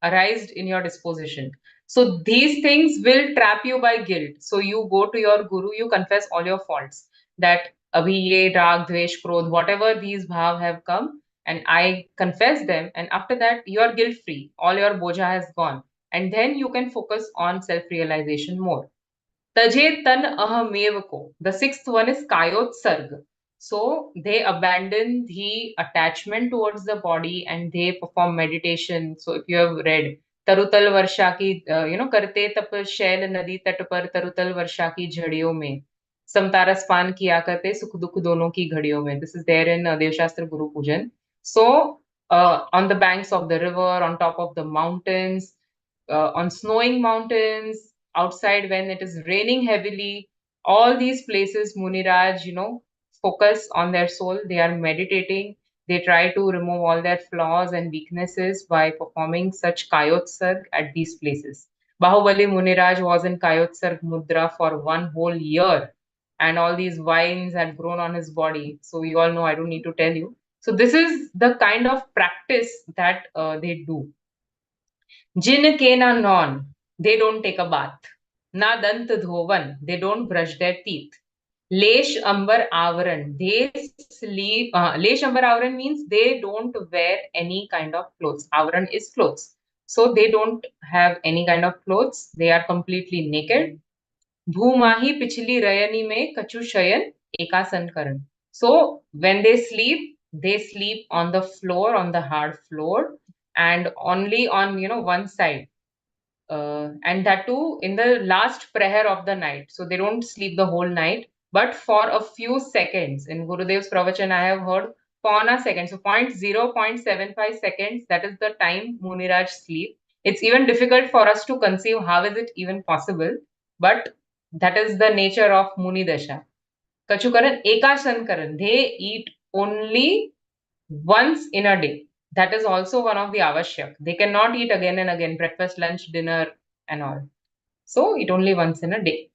arised in your disposition. So these things will trap you by guilt. So you go to your guru, you confess all your faults, that abhi ye rag, dvesh, krodh, whatever these bhav have come, and I confess them, and after that you are guilt free, all your boja has gone, and then you can focus on self realization more. Taje tan ahamev ko. The sixth one is kayotsarg. So they abandon the attachment towards the body and they perform meditation. So if you have read Tarutal Varsha ki, करते तप शैल नदी तट पर तरुतल वर्षा की झड़ियों में समतारस पान किया करते सुख दुख दोनों की घड़ियों में. This is there in Devshastra Guru Pujan. So on the banks of the river, on top of the mountains, on snowing mountains, outside when it is raining heavily, all these places, Muniraj, focus on their soul. They are meditating. They try to remove all their flaws and weaknesses by performing such kayotsarg at these places. Bahubali Muniraj was in kayotsarg mudra for 1 whole year, and all these vines had grown on his body. So you all know, I don't need to tell you. So this is the kind of practice that they do. Jin ke na non, they don't take a bath. Na dant dhovan, they don't brush their teeth. Lesh ambar avaran, they sleep. Lesh ambar avaran means they don't wear any kind of clothes. Avaran is clothes. So they don't have any kind of clothes. They are completely naked. Bhumahi pichli rayani mein kachu shayan ekasan karan. So when they sleep on the floor, on the hard floor, and only on one side, and that too in the last prayer of the night. So they don't sleep the whole night, but for a few seconds. In Gurudev's pravachan, I have heard pauna second. So 0.75 seconds, that is the time Muniraj sleep. It's even difficult for us to conceive how is it even possible, but that is the nature of Muni Dasha. Kachukaran, Ekasan Karan, they eat only once in a day. That is also one of the avashyak. They cannot eat again and again, breakfast, lunch, dinner, and all. So eat only once in a day.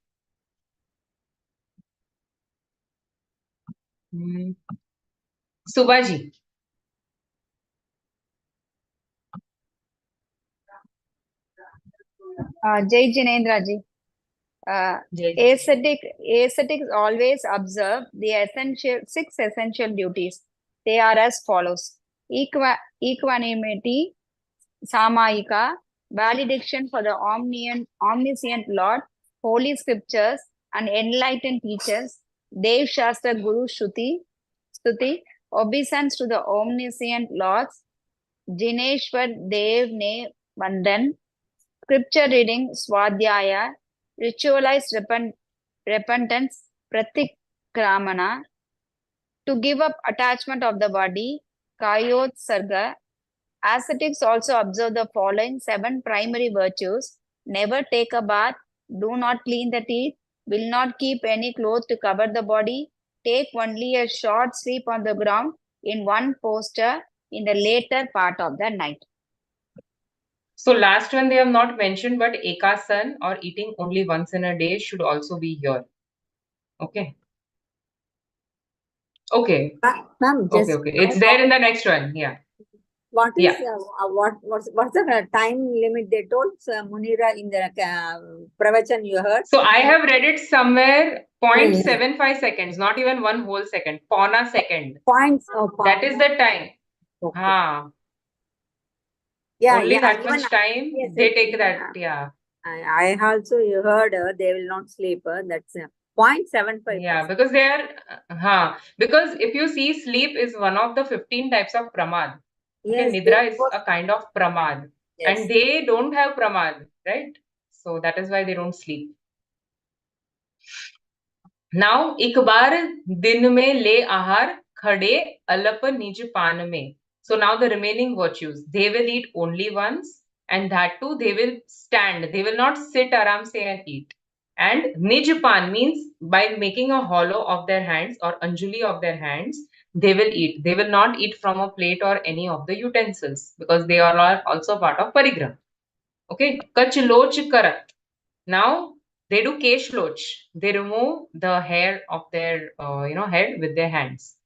Subhaji. Jai Jinendra ji. Ascetics always observe the six essential duties. They are as follows: equanimity, samayika, valediction for the omniscient Lord, holy scriptures, and enlightened teachers, Dev Shastra Guru Stuti, obeisance to the omniscient Lords, Jineshwar Dev Ne Vandan, scripture reading, Swadhyaya, ritualized repentance, pratikramana, to give up attachment of the body, kayot sarga. Ascetics also observe the following 7 primary virtues: never take a bath, do not clean the teeth, will not keep any clothes to cover the body, take only a short sleep on the ground in one posture in the later part of the night. So last one they have not mentioned, but ekasan, or eating only once in a day, should also be here. Okay. Okay. Ma'am, Okay. It's there in the next one. Yeah. What is what's the time limit they told Munira in the pravachan you heard? So I have read it somewhere 0.75 seconds, not even 1 whole second. Pauna second. That is the time. Okay. Only that much time they take that. Yeah. I also heard they will not sleep. That's 0.75. Yeah, because they are, because if you see, sleep is one of the 15 types of pramad. Okay, Nidra is a kind of pramad. And they don't have pramad, right? So that is why they don't sleep. Now, एक बार दिन में ले आहार खड़े अलप निज पान में. So now the remaining virtues, they will eat only once, and that too they will stand. They will not sit aram se and eat. And nij pan means by making a hollow of their hands or anjali of their hands, they will eat. They will not eat from a plate or any of the utensils because they are also part of parigram. Okay, kach loch karat. Now they do kesh loch. They remove the hair of their head with their hands.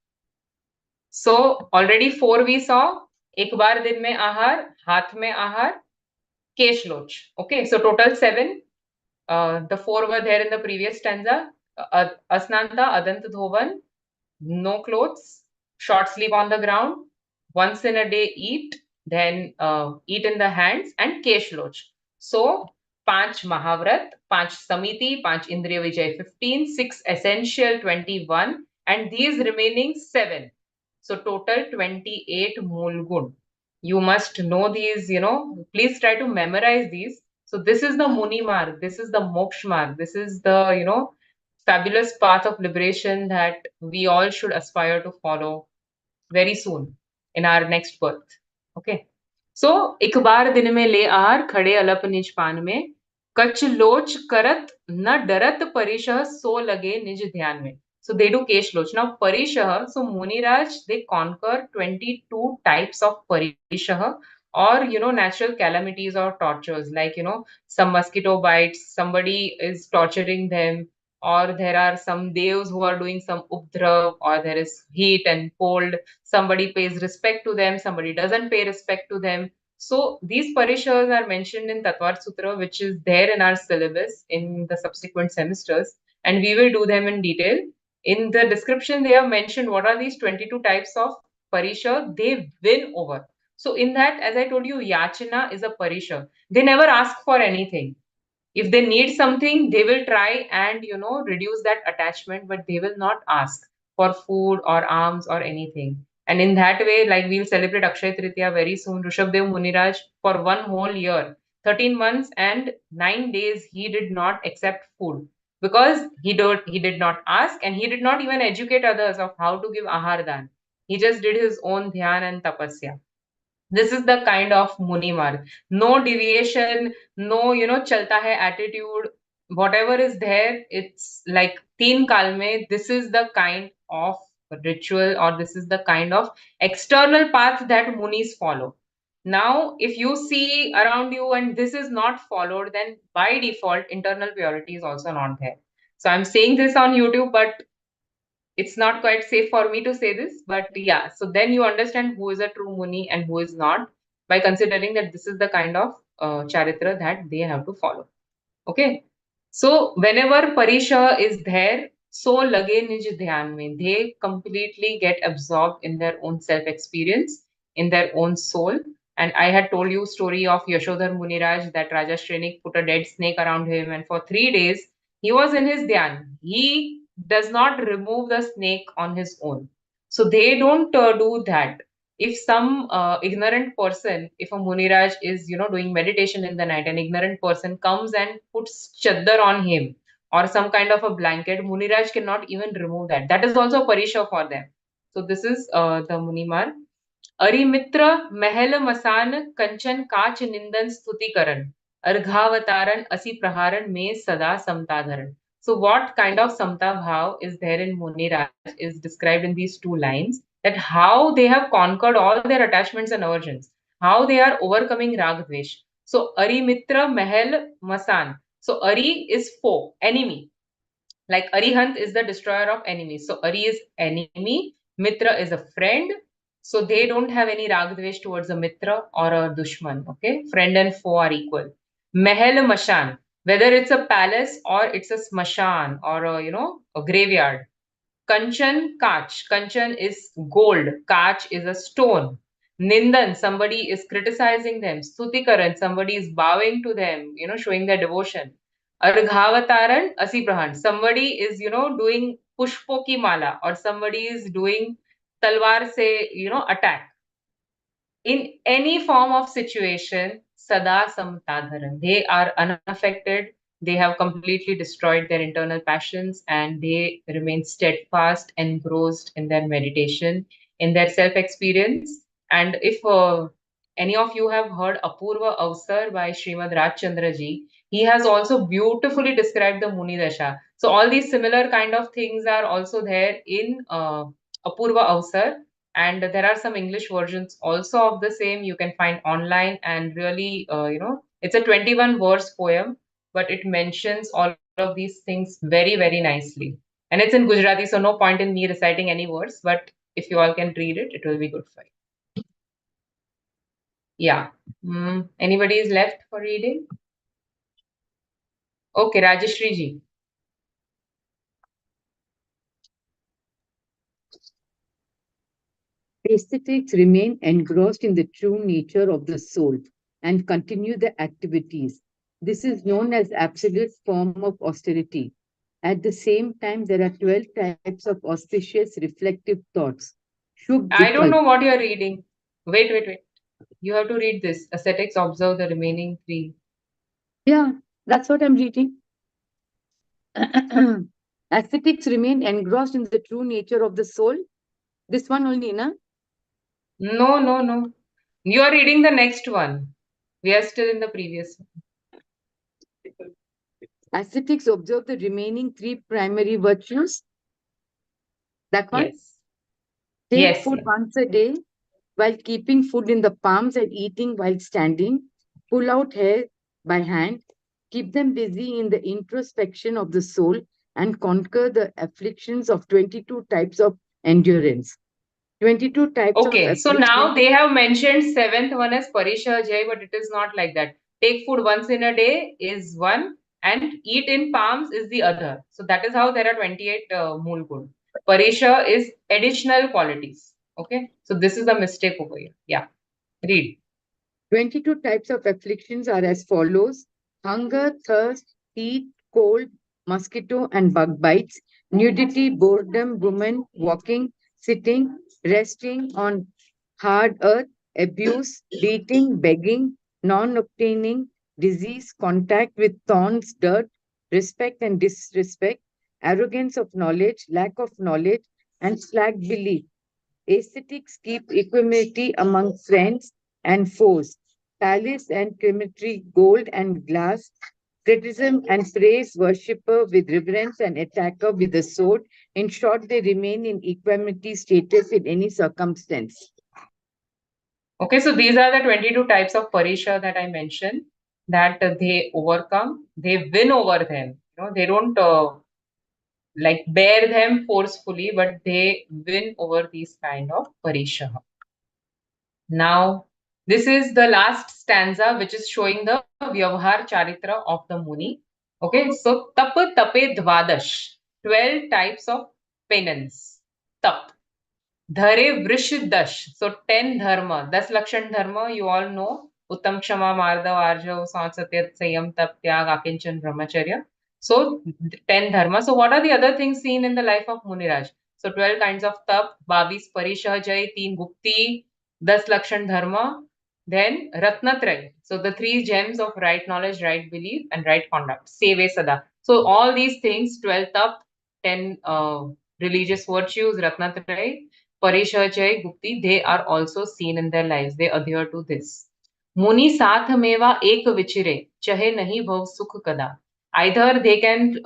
So already 4 we saw. एक बार दिन में आहार, हाथ में आहार, केश लोच. Okay, so total 7. The 4 were there in the previous stanza. Asnanta, Adant Dhovan, no clothes, short sleep on the ground, once in a day eat, then eat in the hands, and kesh loch. So 5 Mahavrat, 5 Samiti, 5 Indriya Vijay 15, 6 Essential 21, and these remaining 7. So total 28 Mool Gun. You must know these, please try to memorize these. So this is the Muni mark, this is the Moksha mark, this is the, fabulous path of liberation that we all should aspire to follow very soon in our next birth. Okay. So, एक बार दिन में ले आहार खड़े अलप निज पान में कच लोच करत न डरत परिशह सो लगे निज ध्यान में. So they do kesh loch. Now parishah, so Muniraj, they conquer 22 types of parishah or natural calamities or tortures, like some mosquito bites, somebody is torturing them, or there are some devs who are doing some updrav, or there is heat and cold, somebody pays respect to them, somebody doesn't pay respect to them. So these parishas are mentioned in Tatvar Sutra, which is there in our syllabus in the subsequent semesters, and we will do them in detail. In the description, they have mentioned what are these 22 types of parisha they win over. So in that, as I told you, yachana is a parisha. They never ask for anything. If they need something, they will try and reduce that attachment, but they will not ask for food or alms or anything. And in that way, like we'll celebrate Akshay Tritiya very soon. Rishabdev Muniraj, for 1 whole year, 13 months and 9 days, he did not accept food because he did not ask, and he did not even educate others of how to give ahar dan. He just did his own dhyan and tapasya. This is the kind of Muni marg. No deviation, no, chalta hai attitude. Whatever is there, it's like teen kal mein, this is the kind of ritual, or this is the kind of external path that Munis follow. Now, if you see around you and this is not followed, then by default, internal purity is also not there. So I'm saying this on YouTube, but it's not quite safe for me to say this, but yeah, so then you understand who is a true Muni and who is not by considering that this is the kind of charitra that they have to follow. Okay. So whenever Parisha is there, so lage nij dhyan mein, they completely get absorbed in their own self-experience, in their own soul. And I had told you story of Yashodhar Muniraj that Raja Shrenik put a dead snake around him, and for 3 days he was in his dhyan. He does not remove the snake on his own. So they don't do that. If some ignorant person, if a Muniraj is doing meditation in the night, an ignorant person comes and puts chaddar on him or some kind of a blanket, Muniraj cannot even remove that. That is also parisha for them. So this is the Munimar. अरिमित्र महल मसान कंचन काच निंदन स्तुतिकरण अर्घावतारण असी प्रहारण में सदा समताधरण. So what kind of samta bhav is there in Muniraj is described in these 2 lines, that how they have conquered all their attachments and aversions, how they are overcoming rag dvesh. So Arimitra Mahal Masan. So Ari is foe, enemy. Like Arihant is the destroyer of enemies. So Ari is enemy, Mitra is a friend. So they don't have any ragdvesh towards a Mitra or a Dushman. Okay, friend and foe are equal. Mahal Mashan, whether it's a palace or it's a smashan or a graveyard. Kanchan Kach. Kanchan is gold. Kach is a stone. Nindan, somebody is criticizing them. Stutikaran, somebody is bowing to them, showing their devotion. Arghawataran, Asiprahan, somebody is, doing pushpo ki mala, or somebody is doing talwar se, attack. In any form of situation, Sada Samtadharan, they are unaffected. They have completely destroyed their internal passions and they remain steadfast, engrossed in their meditation, in their self experience. And if any of you have heard Apurva Avsar by Srimad Rajchandra ji, he has also beautifully described the Muni Dasha. So all these similar kind of things are also there in Apurva Avsar. And there are some English versions also of the same you can find online. And really, it's a 21 verse poem, but it mentions all of these things very, very nicely. And it's in Gujarati, so no point in me reciting any words, but if you all can read it, it will be good for you. Yeah. Anybody is left for reading? Okay, Rajeshri ji. Aesthetics remain engrossed in the true nature of the soul and continue the activities. This is known as absolute form of austerity. At the same time, there are 12 types of auspicious reflective thoughts. I don't know what you're reading. Wait. You have to read this. Ascetics observe the remaining three. Yeah, that's what I'm reading. Ascetics remain engrossed in the true nature of the soul. This one only, na? No. You are reading the next one. We are still in the previous one. Ascetics observe the remaining three primary virtues. That one? Yes. Take food once a day while keeping food in the palms and eating while standing. Pull out hair by hand. Keep them busy in the introspection of the soul and conquer the afflictions of 22 types of endurance. 22 types of Okay, so now they have mentioned seventh one as Parisha Jai, but it is not like that. Take food once in a day is one, and eat in palms is the other. So that is how there are 28 Mool Gun. Parisha is additional qualities. Okay, so this is the mistake over here. Yeah, read. 22 types of afflictions are as follows: hunger, thirst, heat, cold, mosquito and bug bites, nudity, boredom, woman, walking, sitting, resting on hard earth, abuse, beating, begging, non-obtaining, disease, contact with thorns, dirt, respect and disrespect, arrogance of knowledge, lack of knowledge, and slack belief. Aesthetics keep equanimity among friends and foes. Palace and crematory, gold and glass, criticism and praise, worshipper with reverence and attacker with the sword. In short, they remain in equanimity status in any circumstance. Okay, so these are the 22 types of Parisha that I mentioned that they overcome, they win over them. They don't like bear them forcefully, but they win over these kind of Parisha. Now, this is the last stanza which is showing the Vyavhar Charitra of the Muni. Okay, so Tap Tape Dvadash, 12 types of penance. Tap. Dhare Vrish Dash, so 10 dharma. 10 Lakshan dharma, you all know. Uttam Kshama Mardav Arjav Satyat Sayam Tap Tyag Akinchan Brahmacharya. So 10 dharma. So what are the other things seen in the life of Muniraj? So 12 kinds of tap, 22 Parishah 3 Gupti, 10 Lakshan dharma, then Ratnatray. So the three gems of right knowledge, right belief, and right conduct. Seve Sada. So all these things, 12 tap, 10 religious virtues, Ratnatray, Parishah Gupti, they are also seen in their lives. They adhere to this. Muni साथ मेवा एक विचिरे, चाहे नहीं भव सुख kada. Either they can,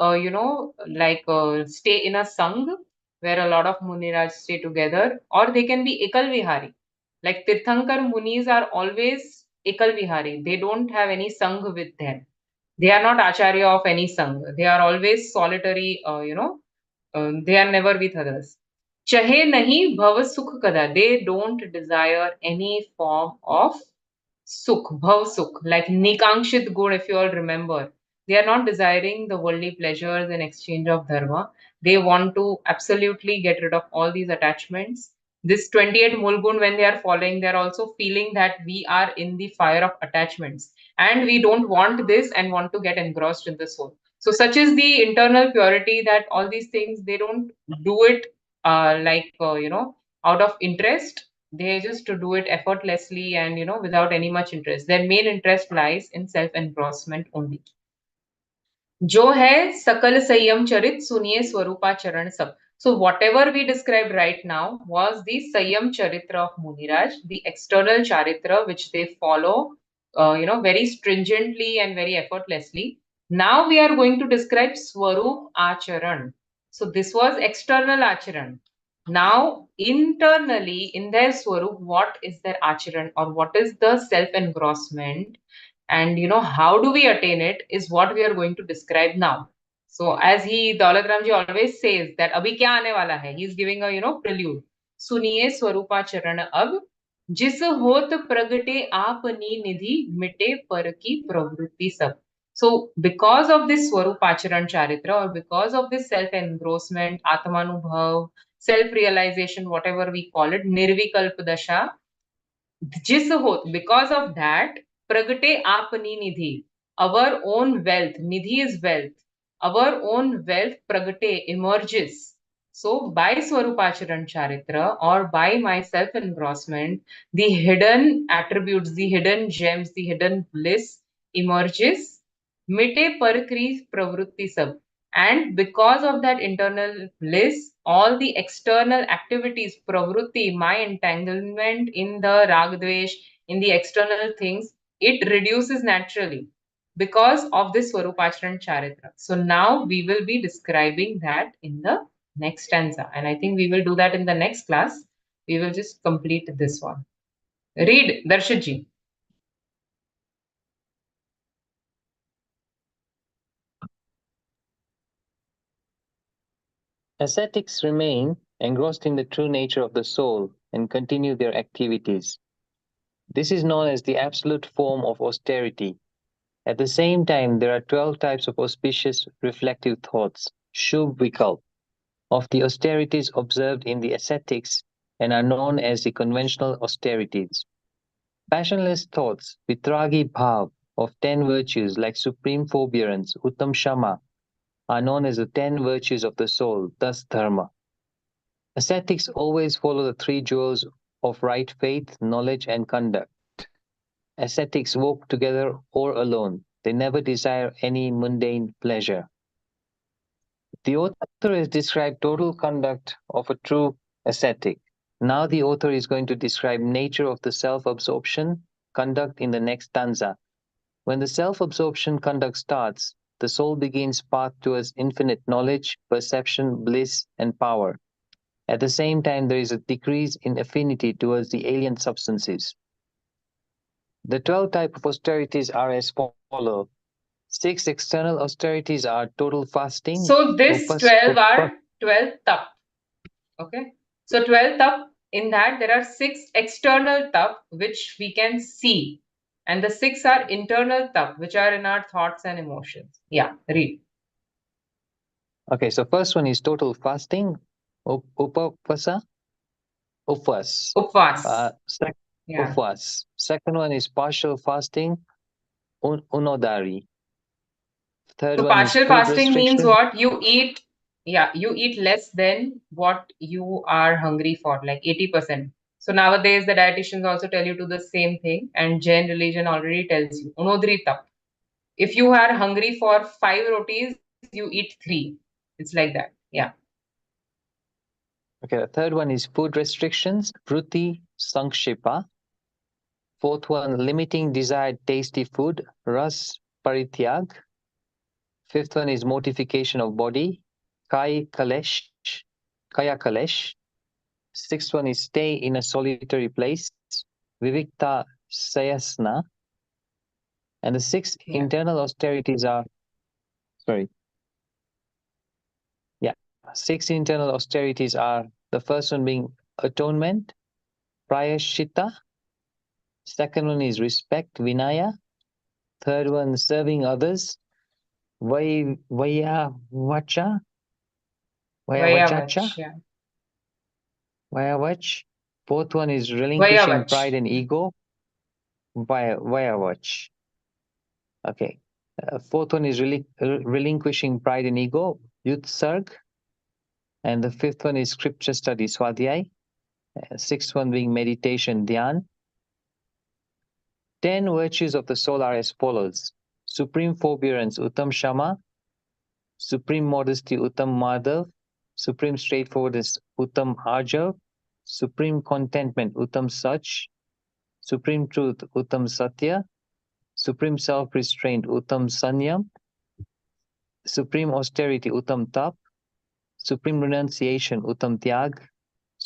stay in a sang where a lot of Muniraj stay together, or they can be Ekal Vihari. Like Tirthankar Munis are always Ekal Vihari. They don't have any sang with them. They are not Acharya of any sang. They are always solitary, they are never with others. Chahe nahi bhav sukh kada. They don't desire any form of sukh, bhav sukh, like Nikamshit Gun, if you all remember. They are not desiring the worldly pleasures in exchange of dharma. They want to absolutely get rid of all these attachments. This 28 Mulgun, when they are following, they are also feeling that we are in the fire of attachments and we don't want this and want to get engrossed in the soul. So, such is the internal purity that all these things, they don't do it out of interest. They just to do it effortlessly and without any much interest. Their main interest lies in self engrossment only. जो है सकल संयम चरित सुनिए स्वरूपा चरण सब. So whatever we described right now was the Sayam Charitra of Muniraj, the external Charitra which they follow, very stringently and very effortlessly. Now we are going to describe Swarup Acharan. So this was external Acharan. Now, internally, in their Swarup, what is their acharan or what is the self-engrossment? And how do we attain it is what we are going to describe now. So, as Daulat Ramji always says that abhi kya aane wala hai? He is giving a prelude. Suniye Swarupacharan ab, जिस होत प्रगटे आपनी निधि मिटे पर की प्रवृत्ति सब. So because of this Swarupacharan Charitra or because of this self-engrossment, Atmanubhav, self-realization, whatever we call it, Nirvikalp Dasha, जिस होत, because of that, Pragate Apani Nidhi, our own wealth, Nidhi is wealth, our own wealth Pragate emerges. So by Swarupacharan Charitra or by my self-engrossment, the hidden attributes, the hidden gems, the hidden bliss emerges. Mite parkri pravrutti sab. And because of that internal bliss, all the external activities, pravrutti, my entanglement in the ragdvesh, in the external things, it reduces naturally because of this Swarupacharan Charitra. So now we will be describing that in the next stanza. And I think we will do that in the next class. We will just complete this one. Read, Darshitji. Ascetics remain engrossed in the true nature of the soul and continue their activities. This is known as the absolute form of austerity. At the same time, there are 12 types of auspicious reflective thoughts, Shubh Vikalp, of the austerities observed in the ascetics and are known as the conventional austerities. Passionless thoughts, Vitragi Bhav, of 10 virtues like supreme forbearance, Uttam Shama, are known as the 10 virtues of the soul, thus Dharma. Ascetics always follow the three jewels of right faith, knowledge, and conduct. Ascetics walk together or alone. They never desire any mundane pleasure. The author has described total conduct of a true ascetic. Now the author is going to describe nature of the self-absorption conduct in the next stanza. When the self-absorption conduct starts, the soul begins path towards infinite knowledge, perception, bliss, and power. At the same time, there is a decrease in affinity towards the alien substances. The 12 types of austerities are as follows. 6 external austerities are total fasting. So this 12 are 12 tap. Okay. So 12 tap, in that there are 6 external tap which we can see. And the 6 are internal tap which are in our thoughts and emotions. Yeah, read. Okay, so first one is total fasting, upavasa, upvas. Upvas. Yeah. Upvas. Second one is partial fasting, unodari. Third so one partial is fasting means what? You eat, you eat less than what you are hungry for, like 80%. So nowadays the dietitians also tell you to the same thing, and Jain religion already tells you, unodri tap. If you are hungry for 5 rotis, you eat 3. It's like that. Yeah. Okay, the third one is food restrictions, Vruti Sankshepa. Fourth one, limiting desired tasty food, Ras Parityag. Fifth one is mortification of body, Kaya Kalesh. Sixth one is stay in a solitary place, Vivikta Sayasna. And the 6 internal austerities are, 6 internal austerities are, the first one being atonement, Prayashita. Second one is respect, Vinaya. Third one, serving others, Vayavacha. Vayavach. Fourth one is relinquishing pride and ego, Vayavach. Okay. Fourth one is relinquishing pride and ego, Yutsarg. And the fifth one is scripture study, Swadhyay. Sixth one being meditation, Dhyan. 10 virtues of the soul are as follows. Supreme forbearance, Uttam Shama. Supreme modesty, Uttam Madhav. Supreme straightforwardness, Uttam Arjav. Supreme contentment, Uttam Sach. Supreme truth, Uttam Satya. Supreme self-restraint, Uttam Sanyam. Supreme austerity, Uttam Tap. Supreme renunciation, Uttam Tyag.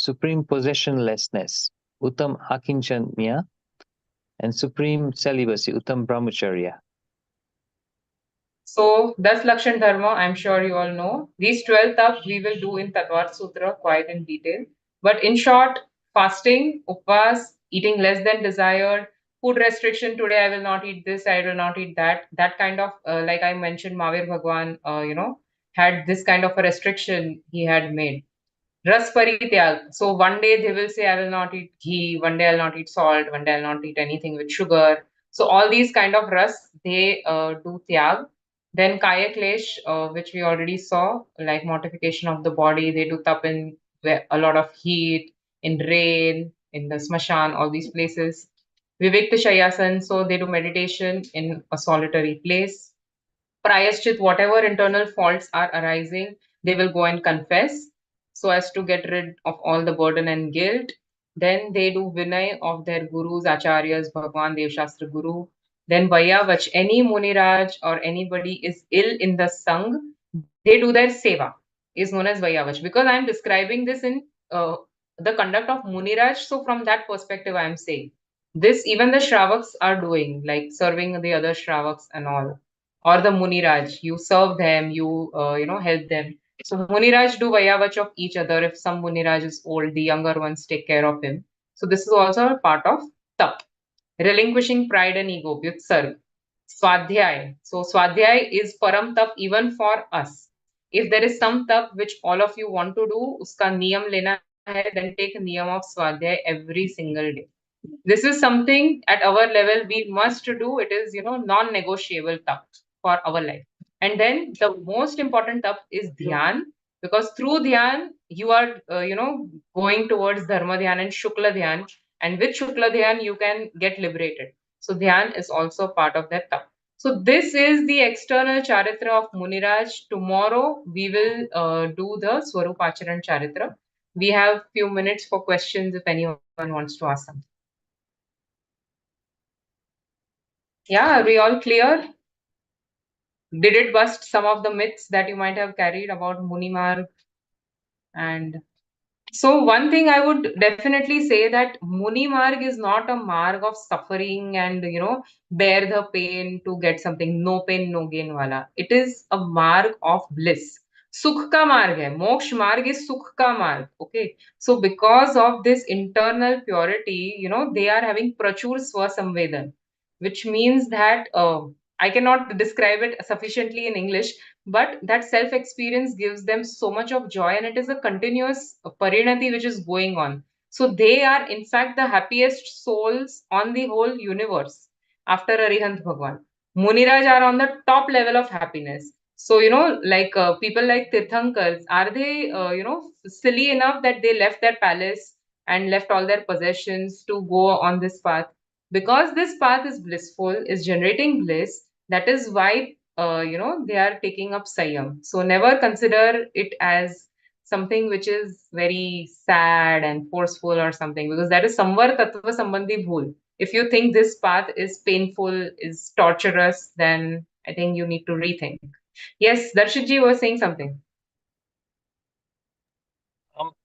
supreme possessionlessness, Uttam Akinchanya, and supreme celibacy, Uttam Brahmacharya. So, 10 Lakshan Dharma, I'm sure you all know. These 12 taps we will do in Tattva Sutra quite in detail. But in short, fasting, upvas, eating less than desired, food restriction, today I will not eat this, I will not eat that. That kind of, like I mentioned, Mahavir Bhagwan, had this kind of a restriction he had made. Ras Parityag. So one day they will say, I will not eat ghee, one day I'll not eat salt, one day I'll not eat anything with sugar. So all these kind of ras, they do tyag. Then Kaya Klesh, which we already saw, like mortification of the body, they do tap in a lot of heat, in rain, in the smashan, all these places. Vivekta Shayasan, so they do meditation in a solitary place. Prayaschit, whatever internal faults are arising, they will go and confess so as to get rid of all the burden and guilt. Then they do Vinay of their gurus, acharyas, Bhagwan, Devshastra Guru. Then Vayavach, any Muniraj or anybody is ill in the Sangh, they do their seva, is known as Vayavach. Because I'm describing this in the conduct of Muniraj, so from that perspective, I'm saying this even the Shravaks are doing, like serving the other Shravaks and all, or the Muniraj. You serve them, you help them. So Muniraj do Vayavach of each other. If some Muniraj is old, the younger ones take care of him. So this is also a part of tap. Relinquishing pride and ego, Vyutsarg. Swadhyay. So Swadhyay is param tap even for us. If there is some tap which all of you want to do, uska niyam lena hai, then take niyam of Swadhyay every single day. This is something at our level we must do. It is, non-negotiable tap for our life. And then the most important tap is dhyan, because through dhyan you are, going towards dharma dhyan and shukla dhyan, and with shukla dhyan you can get liberated. So dhyan is also part of that tap. So this is the external charitra of Muniraj. Tomorrow we will do the Swarupacharan charitra. We have few minutes for questions if anyone wants to ask something. Yeah, are we all clear? Did it bust some of the myths that you might have carried about Munimarg? And so one thing I would definitely say that Munimarg is not a marg of suffering and, bear the pain to get something. No pain, no gain wala. It is a marg of bliss. Sukh ka marg hai. Moksha marg is sukh ka marg. Okay. So because of this internal purity, they are having prachur swasamvedan, which means that I cannot describe it sufficiently in English, but that self experience gives them so much of joy, and it is a continuous parinati which is going on. So they are in fact the happiest souls on the whole universe after Arihant Bhagwan. Muniraj are on the top level of happiness. So, like people like Tirthankars, are they, silly enough that they left their palace and left all their possessions to go on this path? Because this path is blissful, is generating bliss, that is why they are taking up Sayam. So never consider it as something which is very sad and forceful or something, because that is samvar tattva sambandhi bhul. If you think this path is painful, is torturous, then I think you need to rethink. Yes, Darshitji was saying something.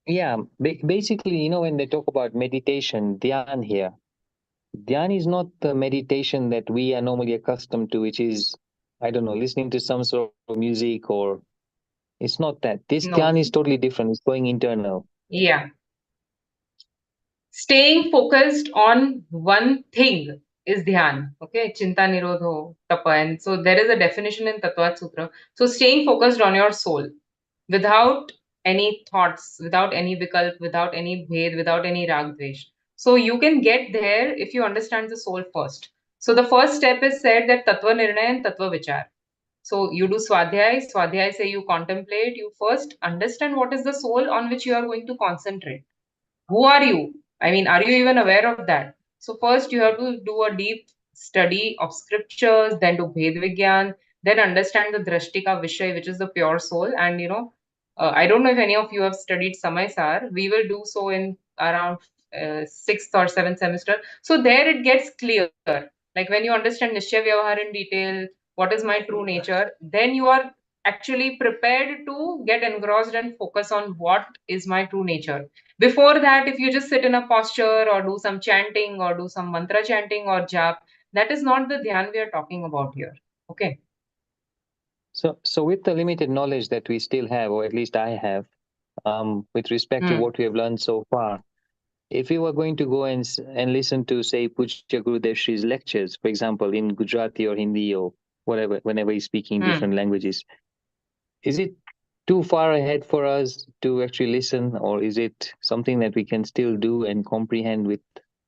Basically, when they talk about meditation, dhyan here, dhyan is not the meditation that we are normally accustomed to, which is, I don't know, listening to some sort of music, or it's not that. This No. dhyan is totally different. It's going internal. Yeah. Staying focused on one thing is dhyan. Okay, chinta nirodho, tapa. And so there is a definition in Tattva Sutra. So staying focused on your soul without any thoughts, without any vikalp, without any bhed, without any rag dvesh. So you can get there if you understand the soul first. So the first step is said that tattva nirnay and tattva vichar. So you do swadhyay. Swadhyay say you contemplate. You first understand what is the soul on which you are going to concentrate. Who are you? I mean, are you even aware of that? So first you have to do a deep study of scriptures, then do Bhed Vigyan, then understand the Drashtika Vishay, which is the pure soul. And I don't know if any of you have studied Samay Sar. We will do so in around 6th or 7th semester. So there it gets clear. Like when you understand Nishya Vyavahar in detail, what is my true nature, then you are actually prepared to get engrossed and focus on what is my true nature. Before that, if you just sit in a posture or do some chanting or do some mantra chanting or jap, that is not the dhyan we are talking about here. Okay. So with the limited knowledge that we still have, or at least I have, with respect to what we have learned so far, if we were going to go and listen to, say, Pujya Gurudev Shri's lectures, for example, in Gujarati or Hindi or whatever, whenever he's speaking different languages, is it too far ahead for us to actually listen, or is it something that we can still do and comprehend with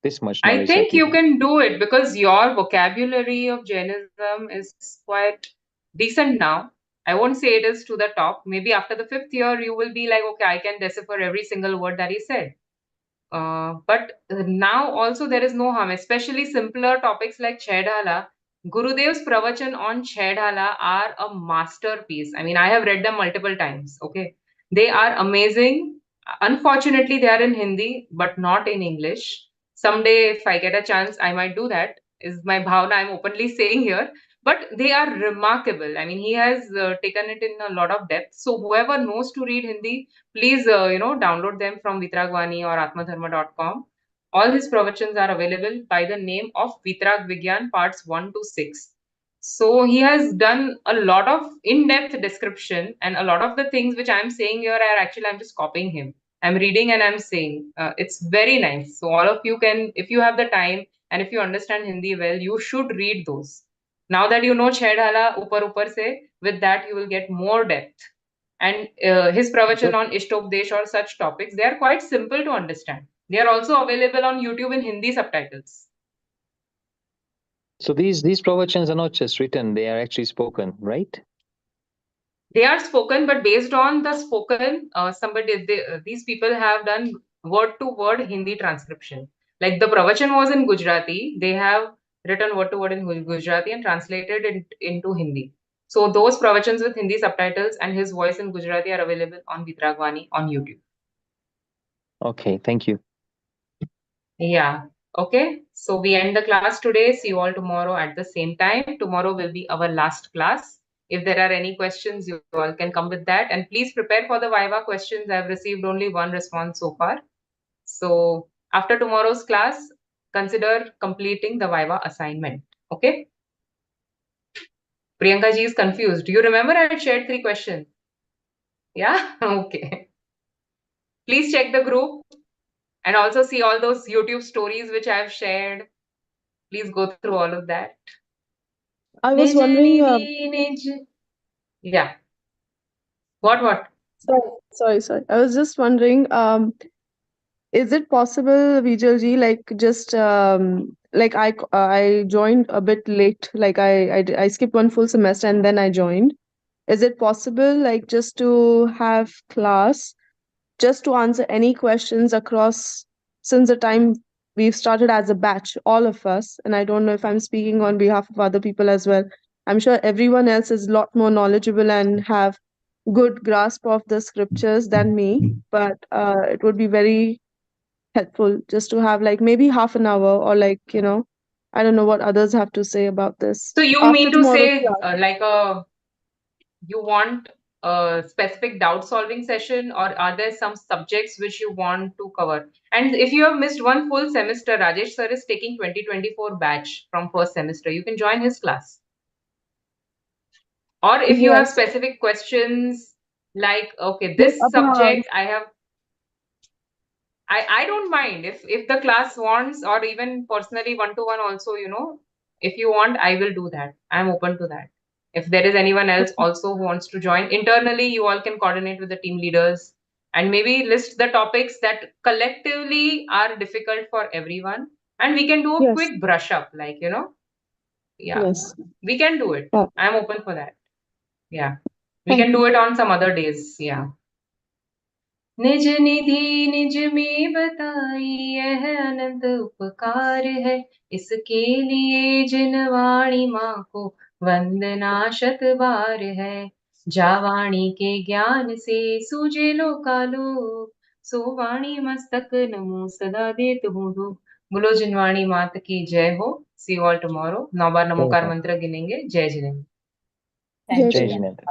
this much knowledge? I think you can do it because your vocabulary of Jainism is quite decent now. I won't say it is to the top. Maybe after the 5th year, you will be like, okay, I can decipher every single word that he said. But now also there is no harm, especially simpler topics like Chhah Dhala. Gurudev's pravachan on Chhah Dhala are a masterpiece. I mean, I have read them multiple times. Okay, they are amazing. Unfortunately, they are in Hindi, but not in English. Someday, if I get a chance, I might do that. Is my bhavna I'm openly saying here. But they are remarkable. I mean, he has taken it in a lot of depth. So whoever knows to read Hindi, please download them from Vitragvani or atmadharma.com. All his pravachans are available by the name of Vitrag Vigyan parts 1 to 6. So he has done a lot of in-depth description, and a lot of the things which I'm saying here are actually I'm just copying him. I'm reading and I'm saying it's very nice. So all of you can, if you have the time and if you understand Hindi well, you should read those. Now that you know Chhah Dhala upar se, with that you will get more depth. And his pravachan on Ishtopdesh or such topics, they are quite simple to understand. They are also available on YouTube in Hindi subtitles. So these pravachans are not just written, they are actually spoken, right? They are spoken, but based on the spoken, these people have done word to word Hindi transcription. Like the pravachan was in Gujarati, they have written word to word in Gujarati and translated it into Hindi. So those pravachans with Hindi subtitles and his voice in Gujarati are available on Vitragvani on YouTube. Okay, thank you. Yeah. Okay. So we end the class today. See you all tomorrow at the same time. Tomorrow will be our last class. If there are any questions, you all can come with that. And please prepare for the Viva questions. I've received only one response so far. So after tomorrow's class, consider completing the Viva assignment. Okay. Priyanka ji is confused. Do you remember I had shared 3 questions? Yeah. Okay. Please check the group and also see all those YouTube stories which I've shared. Please go through all of that. I was wondering, yeah. What? sorry. I was just wondering, is it possible, Vijay ji, like just like I joined a bit late, like I skipped one full semester and then I joined. Is it possible, like just to have class, just to answer any questions across since the time we've started as a batch, all of us, and I don't know if I'm speaking on behalf of other people as well. I'm sure everyone else is a lot more knowledgeable and have good grasp of the scriptures than me, but it would be very helpful just to have like maybe half an hour or like, I don't know what others have to say about this. So you After mean to tomorrow's say class. you want a specific doubt solving session, or are there some subjects which you want to cover? And if you have missed one full semester, Rajesh sir is taking 2024 batch from first semester. You can join his class. Or if you have Yes. specific questions like, okay, Like this about subject I don't mind if the class wants, or even personally one-to-one also, if you want, I will do that. I'm open to that. If there is anyone else also who wants to join, internally, you all can coordinate with the team leaders and maybe list the topics that collectively are difficult for everyone. And we can do a yes. quick brush up, like, yeah, Yes. we can do it. Yeah. I'm open for that. Yeah. We Thank can you. do it on some other days. Yeah. निज निधि निज में बताई यह अनंत उपकार है, इसके लिए जिनवाणी माँ को वंदना शत बार है। जावाणी के ज्ञान से सूझे लोकालोक, सो वाणी मस्तक नमो सदा देत हूँ धूप। बोलो जिनवाणी मात की जय हो। See all tomorrow. 9 बार नमोकार मंत्र गिनेंगे। जय Jinendra. Thank Jai you. Jinendra.